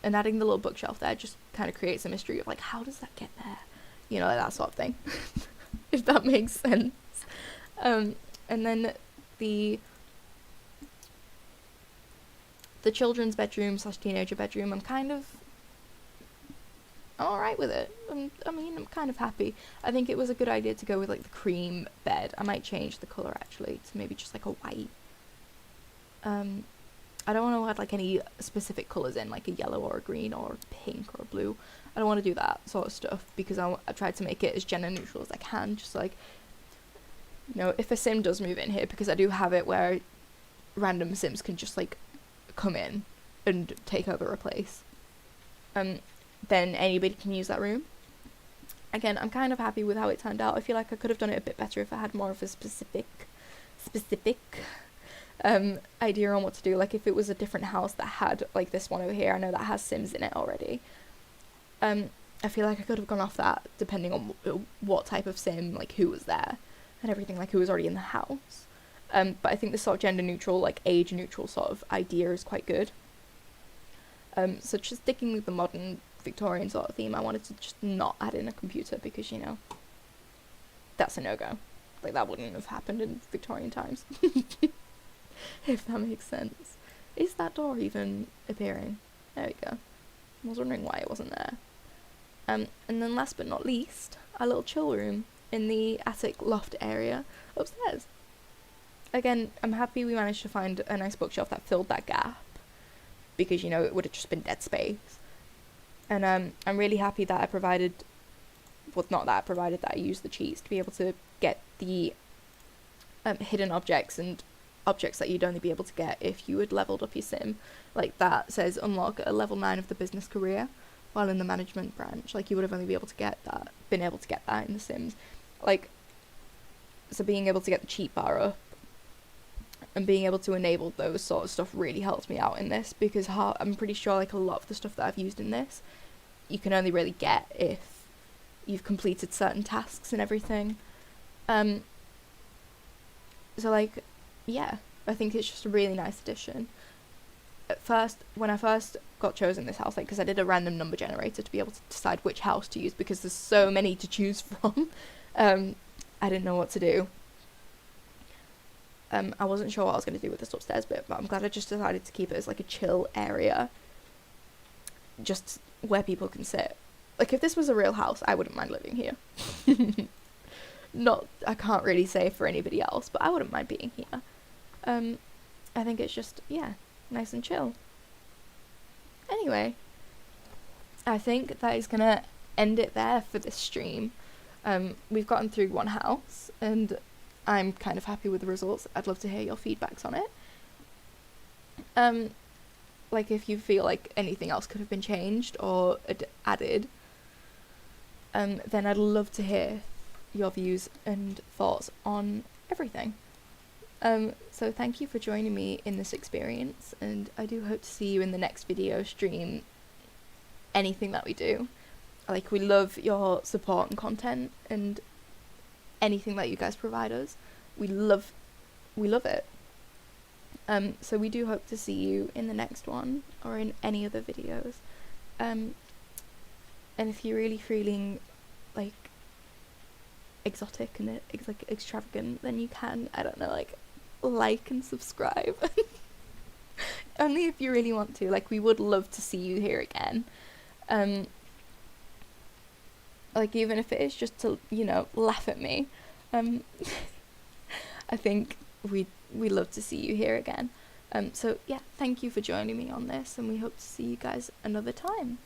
S1: adding the little bookshelf there just kind of creates a mystery of like, how does that get there? You know, like that sort of thing. If that makes sense. And then the children's bedroom / teenager bedroom, I'm kind of alright with it. I'm kind of happy. I think it was a good idea to go with like the cream bed. I might change the colour actually to maybe just like a white. I don't want to add like any specific colours in, like a yellow or a green or a pink or a blue. I don't want to do that sort of stuff because I tried to make it as gender neutral as I can, just like, you know, if a sim does move in here, because I do have it where random sims can just like come in and take over a place, then anybody can use that room. Again, I'm kind of happy with how it turned out. I feel like I could have done it a bit better if I had more of a specific idea on what to do. Like if it was a different house that had like this one over here, I know that has sims in it already. I feel like I could have gone off that depending on what type of sim, like who was there and everything, like who was already in the house. But I think this sort of gender neutral, like age neutral sort of idea is quite good. So just sticking with the modern Victorian sort of theme, I wanted to just not add in a computer because, you know, that's a no-go. Like that wouldn't have happened in Victorian times. If that makes sense. Is that door even appearing? There we go. I was wondering why it wasn't there. And then last but not least, our little chill room in the attic loft area upstairs. Again, I'm happy we managed to find a nice bookshelf that filled that gap, because, you know, it would have just been dead space. And I'm really happy that that I used the cheats to be able to get the hidden objects and objects that you'd only be able to get if you had leveled up your sim. Like that says unlock at a level 9 of the business career, while in the management branch, like you would have only been able to get that in the Sims. Like, so being able to get the cheat bar up and being able to enable those sort of stuff really helped me out in this, because I'm pretty sure like a lot of the stuff that I've used in this you can only really get if you've completed certain tasks and everything. So like, yeah, I think it's just a really nice addition. At first, when I first got chosen this house, like, because I did a random number generator to be able to decide which house to use because there's so many to choose from, I didn't know what to do. I wasn't sure what I was going to do with this upstairs bit, but I'm glad I just decided to keep it as like a chill area, just where people can sit. Like, if this was a real house, I wouldn't mind living here. I can't really say for anybody else, but I wouldn't mind being here. I think it's just, yeah, nice and chill. Anyway, I think that is gonna end it there for this stream. We've gotten through one house, and I'm kind of happy with the results. I'd love to hear your feedbacks on it. Like, if you feel like anything else could have been changed or added, then I'd love to hear your views and thoughts on everything. So thank you for joining me in this experience, and I do hope to see you in the next video stream, anything that we do. Like, we love your support and content, and anything that you guys provide us. We love it. So we do hope to see you in the next one, or in any other videos. And if you're really feeling like exotic and like extravagant, then you can, I don't know, like and subscribe. Only if you really want to. Like, we would love to see you here again. Like, even if it is just to, laugh at me. I think we'd love to see you here again. So yeah, thank you for joining me on this, and we hope to see you guys another time.